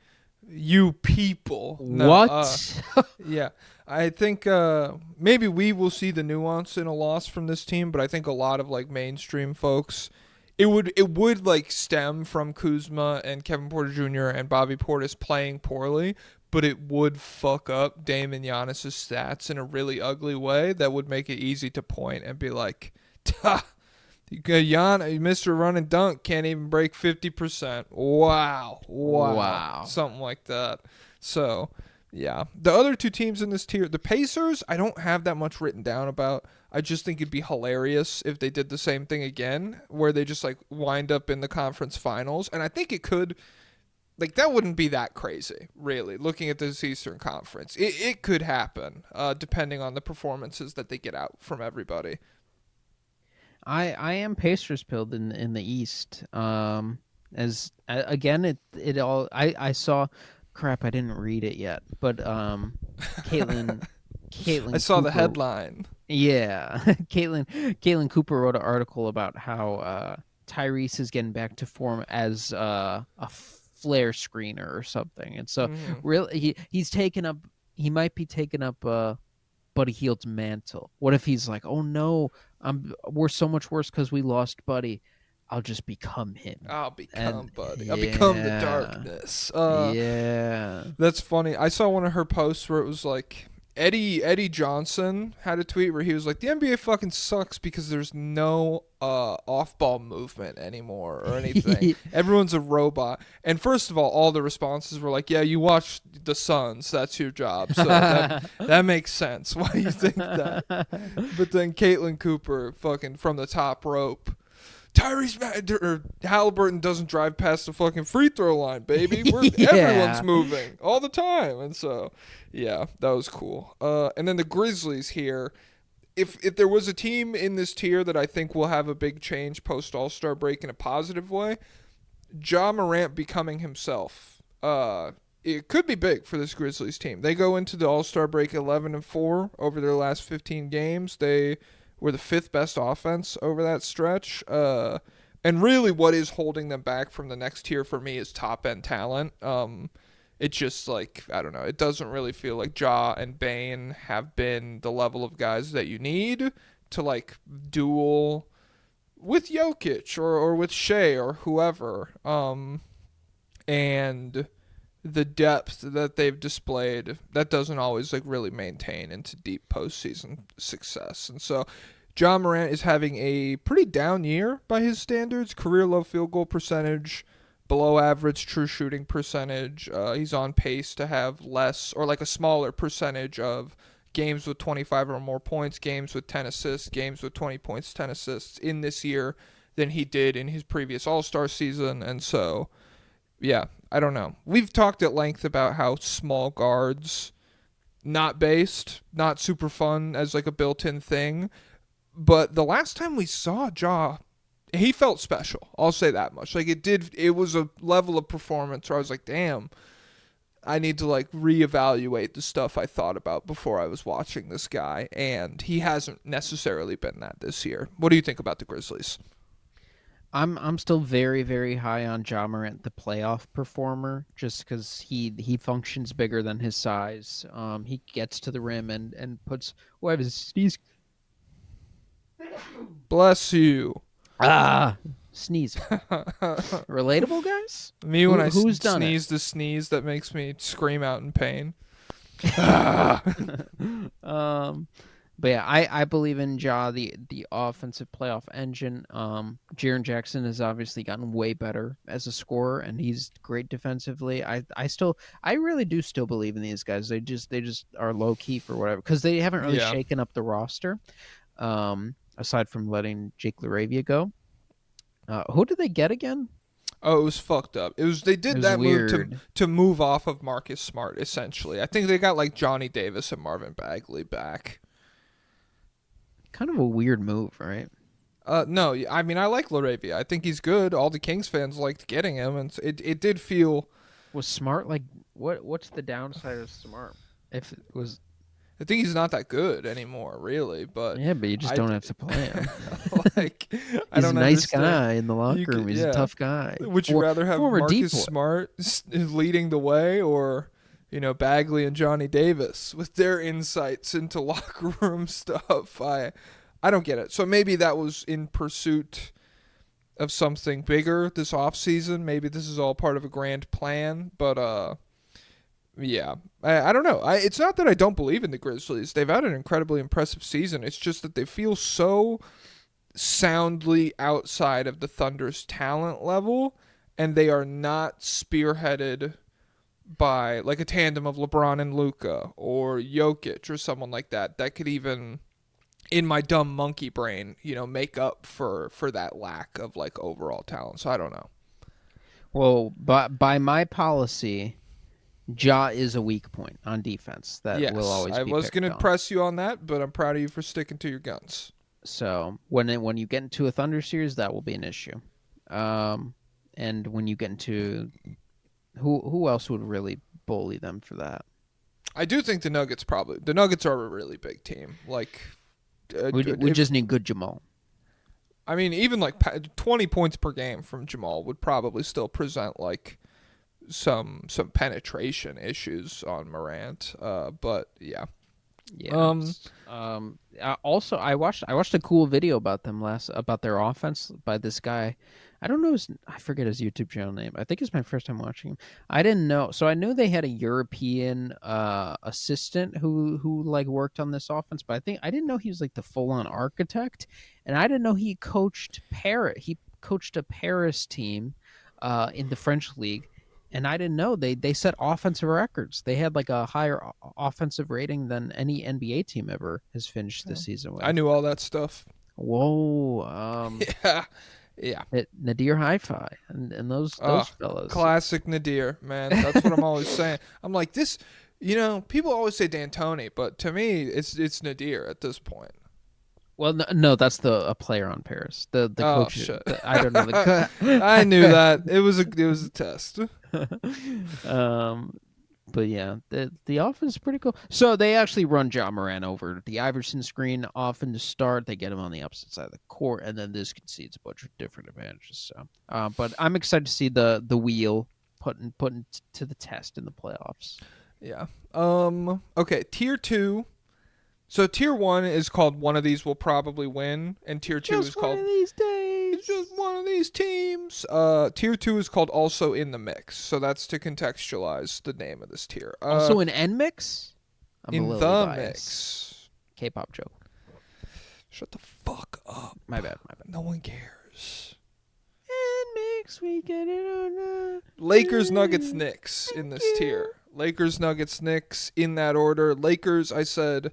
you people. No, What? yeah. I think maybe we will see the nuance in a loss from this team, but I think a lot of like mainstream folks, it would like stem from Kuzma and Kevin Porter Jr. and Bobby Portis playing poorly, but it would fuck up Dame and Giannis' stats in a really ugly way that would make it easy to point and be like, Mr. Run and Dunk can't even break 50%. Wow. Wow. Something like that. So, yeah. The other two teams in this tier, the Pacers, I don't have that much written down about. I just think it'd be hilarious if they did the same thing again, where they just like wind up in the conference finals. And I think it could, like, that wouldn't be that crazy, really, looking at this Eastern Conference. It could happen, depending on the performances that they get out from everybody. I am Pacers pilled in the East. As again, it all I saw. Crap, I didn't read it yet, but Caitlin. I saw the Cooper- headline. Yeah, Caitlin Cooper wrote an article about how Tyrese is getting back to form as a flare screener or something, and so really he's taken up. He might be taking up Buddy Hield's mantle. What if he's like, oh no, we're so much worse because we lost Buddy. I'll just become him. I'll become And- Buddy. I'll become the yeah. darkness. Yeah. That's funny. I saw one of her posts where it was like Eddie Johnson had a tweet where he was like, the NBA fucking sucks because there's no off-ball movement anymore or anything. Everyone's a robot. And first of all the responses were like, yeah, you watch the Suns. That's your job. So that makes sense why you think that. But then Caitlin Cooper fucking from the top rope. Halliburton doesn't drive past the fucking free throw line, baby. Yeah. Everyone's moving all the time. And so, yeah, that was cool. And then the Grizzlies here. If there was a team in this tier that I think will have a big change post All-Star break in a positive way, Ja Morant becoming himself. It could be big for this Grizzlies team. They go into the All-Star break 11-4 over their last 15 games. They were the 5th best offense over that stretch. And really what is holding them back from the next tier for me is top-end talent. It's just like, I don't know, it doesn't really feel like Ja and Bane have been the level of guys that you need to like duel with Jokic or with Shea or whoever. And the depth that they've displayed, that doesn't always like really maintain into deep postseason success. And so Ja Morant is having a pretty down year by his standards. Career low field goal percentage, below average true shooting percentage. He's on pace to have less or like a smaller percentage of games with 25 or more points, games with 10 assists, games with 20 points, 10 assists in this year than he did in his previous All-Star season. And so, yeah, I don't know. We've talked at length about how small guards, not based, not super fun as like a built-in thing. But the last time we saw Ja, he felt special. I'll say that much. Like it was a level of performance where I was like, damn, I need to like reevaluate the stuff I thought about before I was watching this guy, and he hasn't necessarily been that this year. What do you think about the Grizzlies? I'm still very, very high on Ja Morant, the playoff performer, just because he functions bigger than his size. He gets to the rim and puts what is sneeze Bless you. sneeze. Relatable, guys. Me when Who's done it? sneeze the sneeze that makes me scream out in pain. But yeah, I believe in Ja, the offensive playoff engine. Jaren Jackson has obviously gotten way better as a scorer, and he's great defensively. I really do still believe in these guys. They just are low key for whatever, because they haven't really Yeah. shaken up the roster. Aside from letting Jake LaRavia go, who did they get again? Oh, it was fucked up. They did It was that weird. move to move off of Marcus Smart, essentially. I think they got like Johnny Davis and Marvin Bagley back. Kind of a weird move, right? No, I mean I like LaRavia. I think he's good. All the Kings fans liked getting him, and it did feel. Was Smart like what's the downside of Smart? If it was I think he's not that good anymore, really. But yeah, but you just I- don't have to play him. like, I He's don't a nice understand. guy in the locker You could- room. He's yeah. a tough guy. Would you rather have former Marcus depoy. Smart leading the way, or Bagley and Johnny Davis with their insights into locker room stuff? I don't get it. So maybe that was in pursuit of something bigger this offseason. Maybe this is all part of a grand plan, but yeah, I don't know. It's not that I don't believe in the Grizzlies. They've had an incredibly impressive season. It's just that they feel so soundly outside of the Thunder's talent level, and they are not spearheaded by like a tandem of LeBron and Luka or Jokic or someone like that could even, in my dumb monkey brain, make up for that lack of like overall talent. So I don't know. Well, by my policy, Ja is a weak point on defense that Yes, will always I be was picked going to on. press you on that, but I'm proud of you for sticking to your guns. So when you get into a Thunder series, that will be an issue. And when you get into who else would really bully them for that? I do think the Nuggets are a really big team. Like, We just need good Jamal. I mean, even like 20 points per game from Jamal would probably still present like some penetration issues on Morant. But yeah. Yeah. Also, I watched a cool video about their offense by this guy. I don't know I forget his YouTube channel name. I think it's my first time watching him. I didn't know. So I knew they had a European assistant who like worked on this offense, but I didn't know he was like the full-on architect, and I didn't know he coached Paris. He coached a Paris team in the French league. And I didn't know they set offensive records. They had like a higher offensive rating than any NBA team ever has finished this season with. I knew all that stuff. Whoa. Yeah. Nadir Hi-Fi and those fellas. Classic Nadir, man. That's what I'm always saying. I'm like, this, people always say D'Antoni, but to me, it's Nadir at this point. Well, no, that's a player on Paris. The coach. Shit. I don't know. I knew that. It was a test. But yeah, the offense is pretty cool. So they actually run Ja Morant over the Iverson screen often to start. They get him on the opposite side of the court, and then this concedes a bunch of different advantages. So, but I'm excited to see the wheel put to the test in the playoffs. Yeah. Okay. Tier 2. So tier 1 is called one of these will probably win, and tier 2 is called one of these days. it's just one of these teams. Tier 2 is called also in the mix. So that's to contextualize the name of this tier. Also in N mix. I'm a in little the biased. mix. K-pop joke. Shut the fuck up. My bad. No one cares. N mix, we get it or not. Lakers, Nuggets, Knicks in this tier. Lakers, Nuggets, Knicks in that order. Lakers, I said,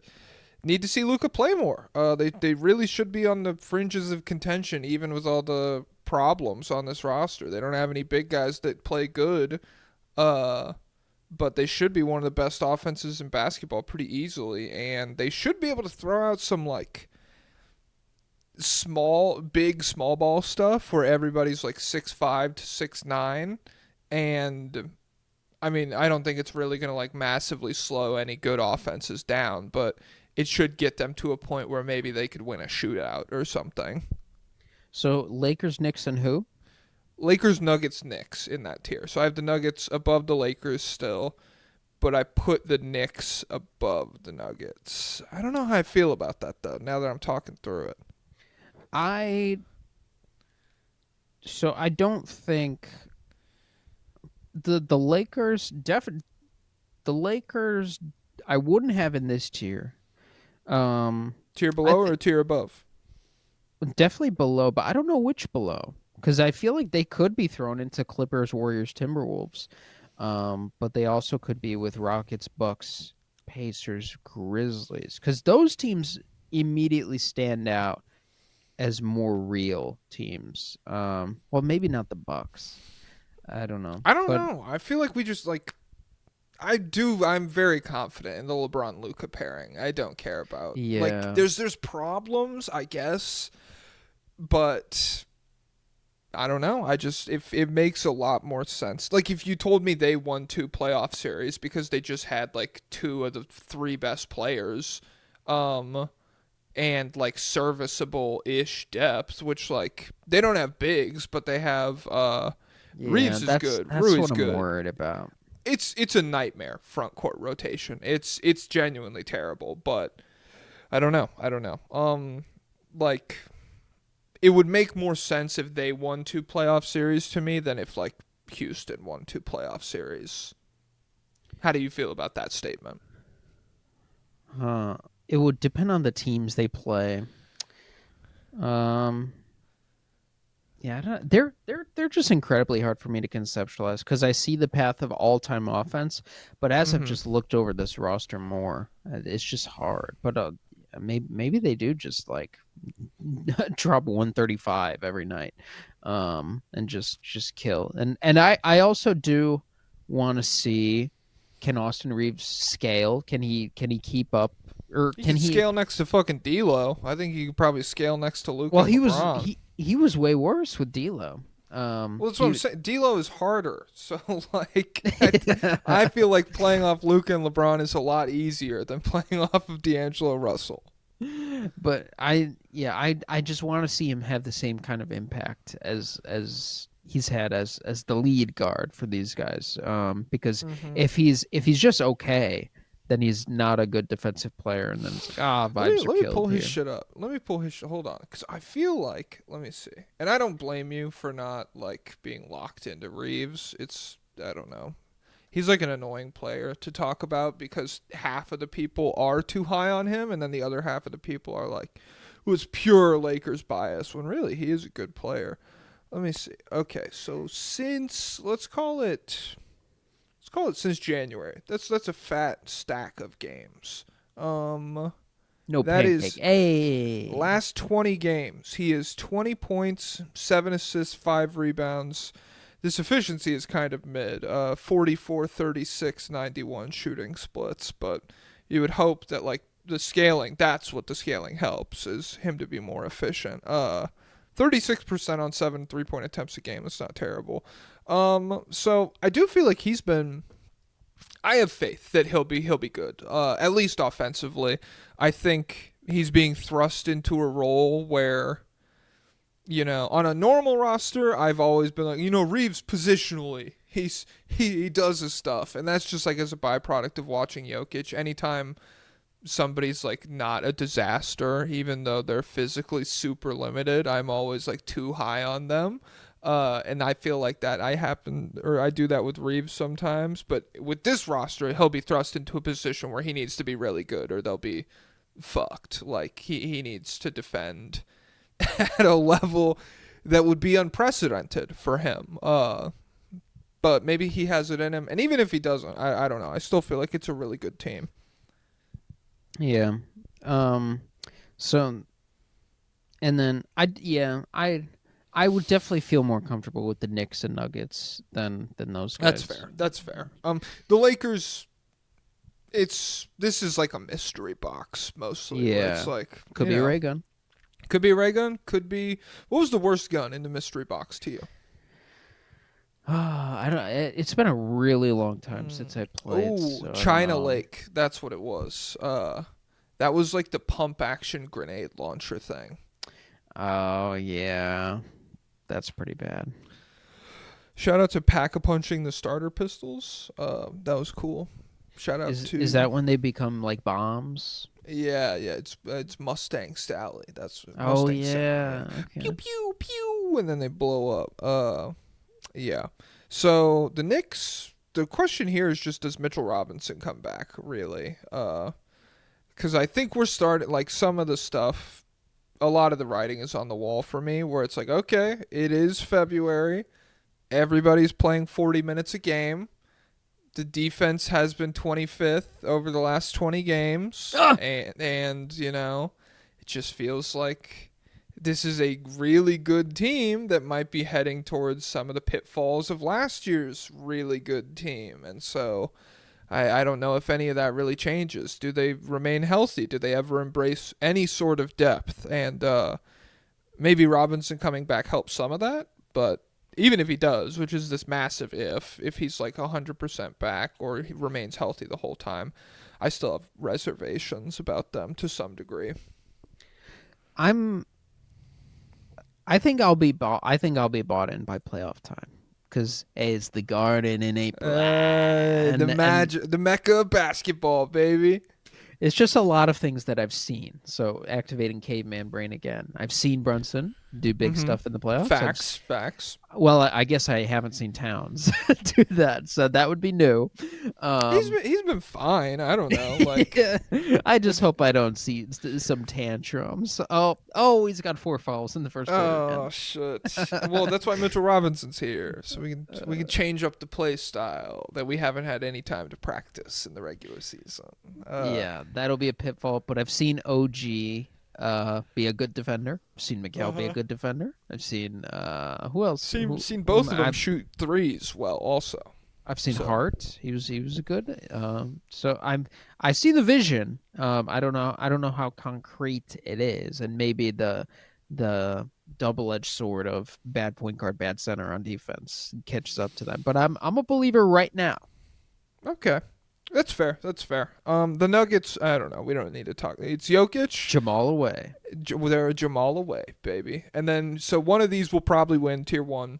need to see Luka play more. They really should be on the fringes of contention, even with all the problems on this roster. They don't have any big guys that play good, but they should be one of the best offenses in basketball pretty easily, and they should be able to throw out some like small ball stuff where everybody's like 6'5" to 6'9", and I mean, I don't think it's really going to like massively slow any good offenses down, but it should get them to a point where maybe they could win a shootout or something. So Lakers, Knicks, and who? Lakers, Nuggets, Knicks in that tier. So I have the Nuggets above the Lakers still, but I put the Knicks above the Nuggets. I don't know how I feel about that though, now that I'm talking through it. I don't think the Lakers the Lakers I wouldn't have in this tier. Tier below or tier above? Definitely below, but I don't know which below because I feel like they could be thrown into Clippers, Warriors, Timberwolves, but they also could be with Rockets, Bucks, Pacers, Grizzlies because those teams immediately stand out as more real teams. Well, maybe not the Bucks. I don't know. I don't know. I feel like we just like I'm very confident in the LeBron Luka pairing. I don't care about like there's problems, I guess, but I don't know. I just if it makes a lot more sense. Like if you told me they won 2 playoff series because they just had like 2 of the 3 best players, and like serviceable-ish depth, which like they don't have bigs, but they have Reeves is good. That's Rui what is I'm good. worried about. It's a nightmare front court rotation. It's genuinely terrible, but I don't know. Like it would make more sense if they won 2 playoff series to me than if like Houston won 2 playoff series. How do you feel about that statement? It would depend on the teams they play. Yeah, they're just incredibly hard for me to conceptualize because I see the path of all-time offense, but as I've just looked over this roster more, it's just hard. But maybe they do just like drop 135 every night, and just kill. And I also do want to see, can Austin Reeves scale? Can he keep up? Or Can he scale next to fucking D'Lo? I think he could probably scale next to Luka. Well, and LeBron. he was way worse with D'Lo. Well, that's what I'm saying. D'Lo is harder, so like I feel like playing off Luka and LeBron is a lot easier than playing off of D'Angelo Russell. But I just want to see him have the same kind of impact as he's had as the lead guard for these guys. Because if he's just okay, then he's not a good defensive player, and then it's like, vibes are killed. Let me pull here. his shit up. Hold on, because I feel like, let me see. And I don't blame you for not like being locked into Reeves. I don't know. He's like an annoying player to talk about because half of the people are too high on him, and then the other half of the people are like, was pure Lakers bias, when really he is a good player. Let me see. Okay, so let's call it since January. That's a fat stack of games. No that pancake. is Hey. last 20 games. He is 20 points, 7 assists, 5 rebounds. This efficiency is kind of mid. 44, 36, 91 shooting splits, but you would hope that like the scaling, that's what the scaling helps, is him to be more efficient. 36% on 7 3-point attempts a game. That's not terrible. So I do feel like I have faith that he'll be good. At least offensively. I think he's being thrust into a role where, you know, on a normal roster, I've always been like, you know, Reeves positionally, he does his stuff, and that's just like as a byproduct of watching Jokic. Anytime somebody's like not a disaster, even though they're physically super limited, I'm always like too high on them. And I feel like that I do that with Reeves sometimes, but with this roster, he'll be thrust into a position where he needs to be really good or they'll be fucked. Like he needs to defend at a level that would be unprecedented for him. But maybe he has it in him. And even if he doesn't, I don't know. I still feel like it's a really good team. Yeah. So, and then I would definitely feel more comfortable with the Knicks and Nuggets than those guys. That's fair. The Lakers, this is like a mystery box mostly. Yeah. It's like Could be a ray gun. Could be a ray gun. Could be. What was the worst gun in the mystery box to you? I don't. It's been a really long time since I played. Oh, So I don't China know. Lake. That's what it was. That was like the pump action grenade launcher thing. Oh yeah, that's pretty bad. Shout out to Pack-a-Punching the starter pistols. That was cool. Shout out Is to is that when they become like bombs? yeah. It's Mustang Sally. That's Oh Mustang Sally. Yeah. yeah. Pew Okay. pew pew, and then they blow up. Yeah. So the Knicks. The question here is just, does Mitchell Robinson come back? Really? Because I think we're starting like some of the stuff. A lot of the writing is on the wall for me, where it's like, okay, it is February. Everybody's playing 40 minutes a game. The defense has been 25th over the last 20 games, Ah! and it just feels like this is a really good team that might be heading towards some of the pitfalls of last year's really good team. And so I don't know if any of that really changes. Do they remain healthy? Do they ever embrace any sort of depth? And maybe Robinson coming back helps some of that, but even if he does, which is this massive if he's like 100% back or he remains healthy the whole time, I still have reservations about them to some degree. I'm. I think I'll be bought. I think I'll be bought in by playoff time because it's the Garden in April, and The Mecca of basketball, baby. it's just a lot of things that I've seen. So activating caveman brain again. I've seen Brunson do big Mm-hmm. stuff in the playoffs. Facts. Well, I guess I haven't seen Towns do that, so that would be new. He's been fine. I don't know. Like, I just hope I don't see some tantrums. Oh, he's got 4 fouls in the first quarter. oh shit. Well, that's why Mitchell Robinson's here, so we can change up the play style that we haven't had any time to practice in the regular season. Yeah, that'll be a pitfall. But I've seen OG be a good defender. I've seen Miguel be a good defender. I've seen who else? Seen both of them I've, shoot threes well. Also, I've seen so. Hart. He was a good. So I see the vision. I don't know how concrete it is, and maybe the double-edged sword of bad point guard, bad center on defense catches up to them. But I'm a believer right now. Okay. That's fair. The Nuggets, I don't know. We don't need to talk. It's Jokic. Jamal away. They're a Jamal away, baby. And then, so one of these will probably win tier 1.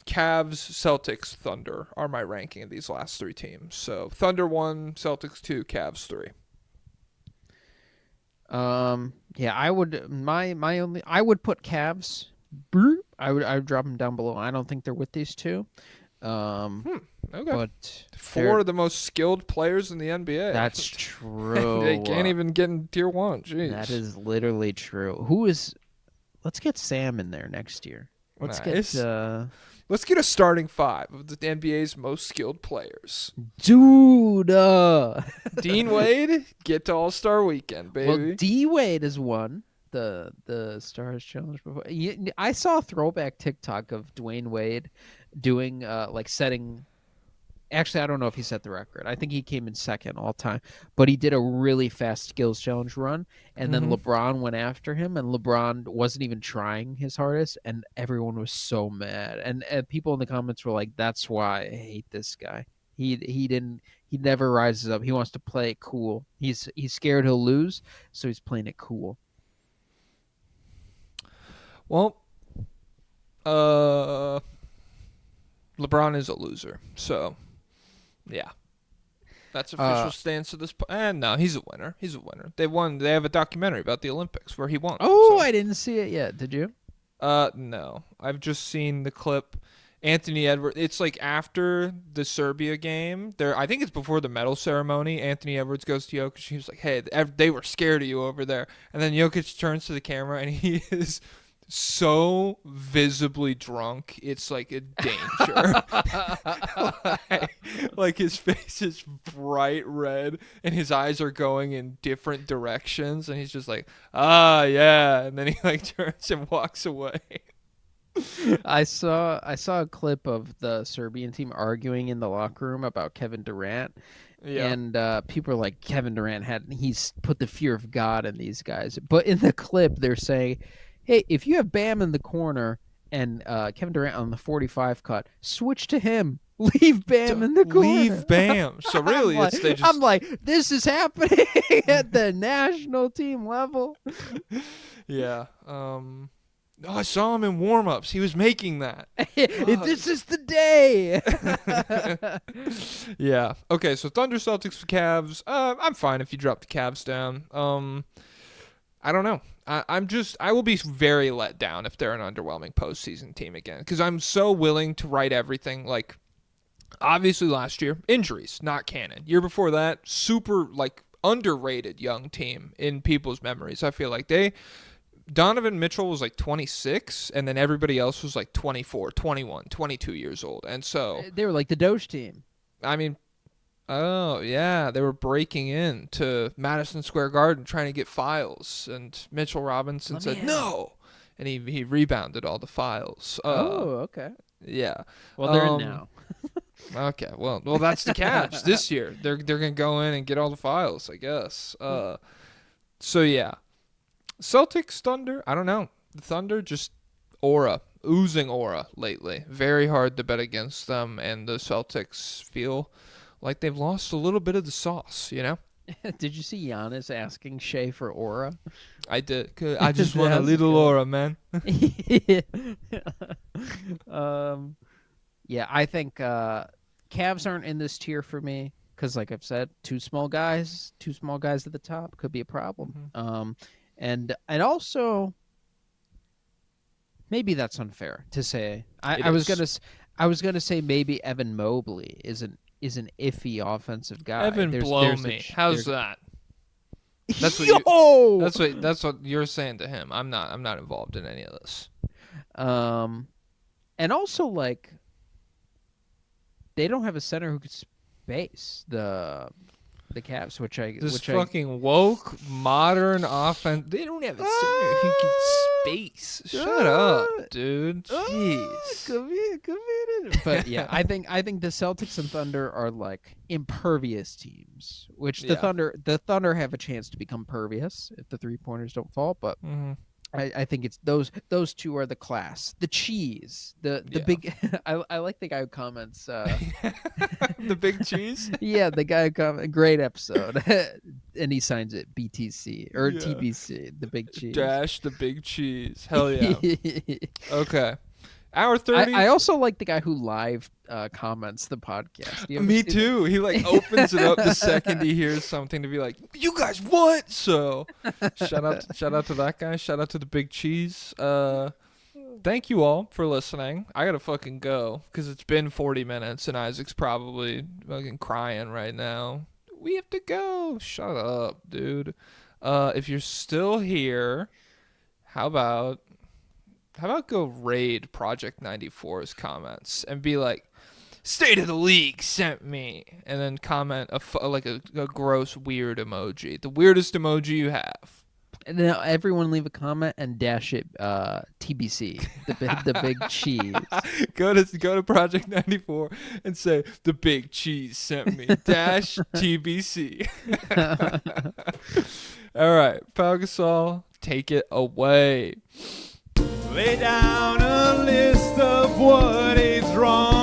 Cavs, Celtics, Thunder are my ranking of these last 3 teams. So Thunder 1, Celtics 2, Cavs 3. Yeah, I would I would put Cavs. I would drop them down below. I don't think they're with these two. Okay. But 4 of the most skilled players in the NBA. that's true. They can't even get in tier 1. Jeez. That is literally true. Let's get Sam in there next year. Let's Nice. get Let's get a starting 5 of the NBA's most skilled players. dude. Dean Wade, get to All-Star Weekend, baby. Well, D Wade has won the Stars Challenge before. I saw a throwback TikTok of Dwayne Wade doing like setting. Actually, I don't know if he set the record. I think he came in second all time, but he did a really fast skills challenge run, and then LeBron went after him, and LeBron wasn't even trying his hardest, and everyone was so mad. And people in the comments were like, "That's why I hate this guy. He never rises up. He wants to play it cool. He's scared he'll lose, so he's playing it cool." Well, LeBron is a loser, so yeah, that's official stance of this. And no, he's a winner. He's a winner. They won. They have a documentary about the Olympics where he won. Oh, so. I didn't see it yet. Did you? No, I've just seen the clip. Anthony Edwards. It's like after the Serbia game. I think it's before the medal ceremony. Anthony Edwards goes to Jokic. He was like, "Hey, they were scared of you over there." And then Jokic turns to the camera and he is so visibly drunk. It's like a danger. like his face is bright red and his eyes are going in different directions. And he's just like, yeah. And then he like turns and walks away. I saw a clip of the Serbian team arguing in the locker room about Kevin Durant, Yeah. and people are like, Kevin Durant he's put the fear of God in these guys. But in the clip, they're saying, "Hey, if you have Bam in the corner and Kevin Durant on the 45 cut, switch to him. Leave Bam in the corner. Leave Bam. So really, I'm it's like, they just. I'm like, this is happening at the national team level. Yeah. I saw him in warm-ups. He was making that. This is the day. Yeah. Okay, so Thunder, Celtics, Cavs. I'm fine if you drop the Cavs down. I don't know. I will be very let down if they're an underwhelming postseason team again, because I'm so willing to write everything like. Obviously, last year injuries, not canon. Year before that, super like underrated young team in people's memories. I feel like Donovan Mitchell was like 26, and then everybody else was like 24, 21, 22 years old. And so They were like the Doge team. I mean, oh yeah, they were breaking in to Madison Square Garden trying to get files, and Mitchell Robinson Let me said in. no, and he rebounded all the files. Okay. Yeah. Well, they're in now. Okay, well, that's the Cavs this year. They're gonna go in and get all the files, I guess. So yeah, Celtics, Thunder. I don't know. The Thunder just oozing aura lately. Very hard to bet against them, and the Celtics feel like they've lost a little bit of the sauce. You know. Did you see Giannis asking Shea for aura? I did. 'Cause I just want a That's little good. aura, man. Yeah, I think Cavs aren't in this tier for me because, like I've said, two small guys at the top could be a problem. And also maybe that's unfair to say. I was gonna say maybe Evan Mobley is an iffy offensive guy. Evan, blow me. How's that? That's what that's what you're saying to him. I'm not involved in any of this. And also like they don't have a center who could space the Cavs, which fucking woke modern offense. They don't have a center who can space. Shut up, dude. Jeez. But yeah, I think the Celtics and Thunder are like impervious teams, which the Thunder have a chance to become pervious if the 3-pointers don't fall. But I think it's those two are the class, the cheese, the big. I like the guy who comments. The big cheese. Yeah, the guy who comments. Great episode, and he signs it BTC or TBC, the big cheese. Dash the big cheese. Hell yeah. Okay. Hour 30. I also like the guy who live comments the podcast. Me too. He like opens it up the second he hears something to be like, "You guys what?" So, shout out to that guy. Shout out to the big cheese. Thank you all for listening. I gotta fucking go because it's been 40 minutes and Isaac's probably fucking crying right now. We have to go. Shut up, dude. If you're still here, how about go raid Project 94's comments and be like, State of the League sent me, and then comment a gross weird emoji, the weirdest emoji you have. And then everyone leave a comment and dash it TBC, the big cheese. Go to Project 94 and say the big cheese sent me dash TBC. All right, Pau Gasol, take it away. Lay down a list of what is wrong.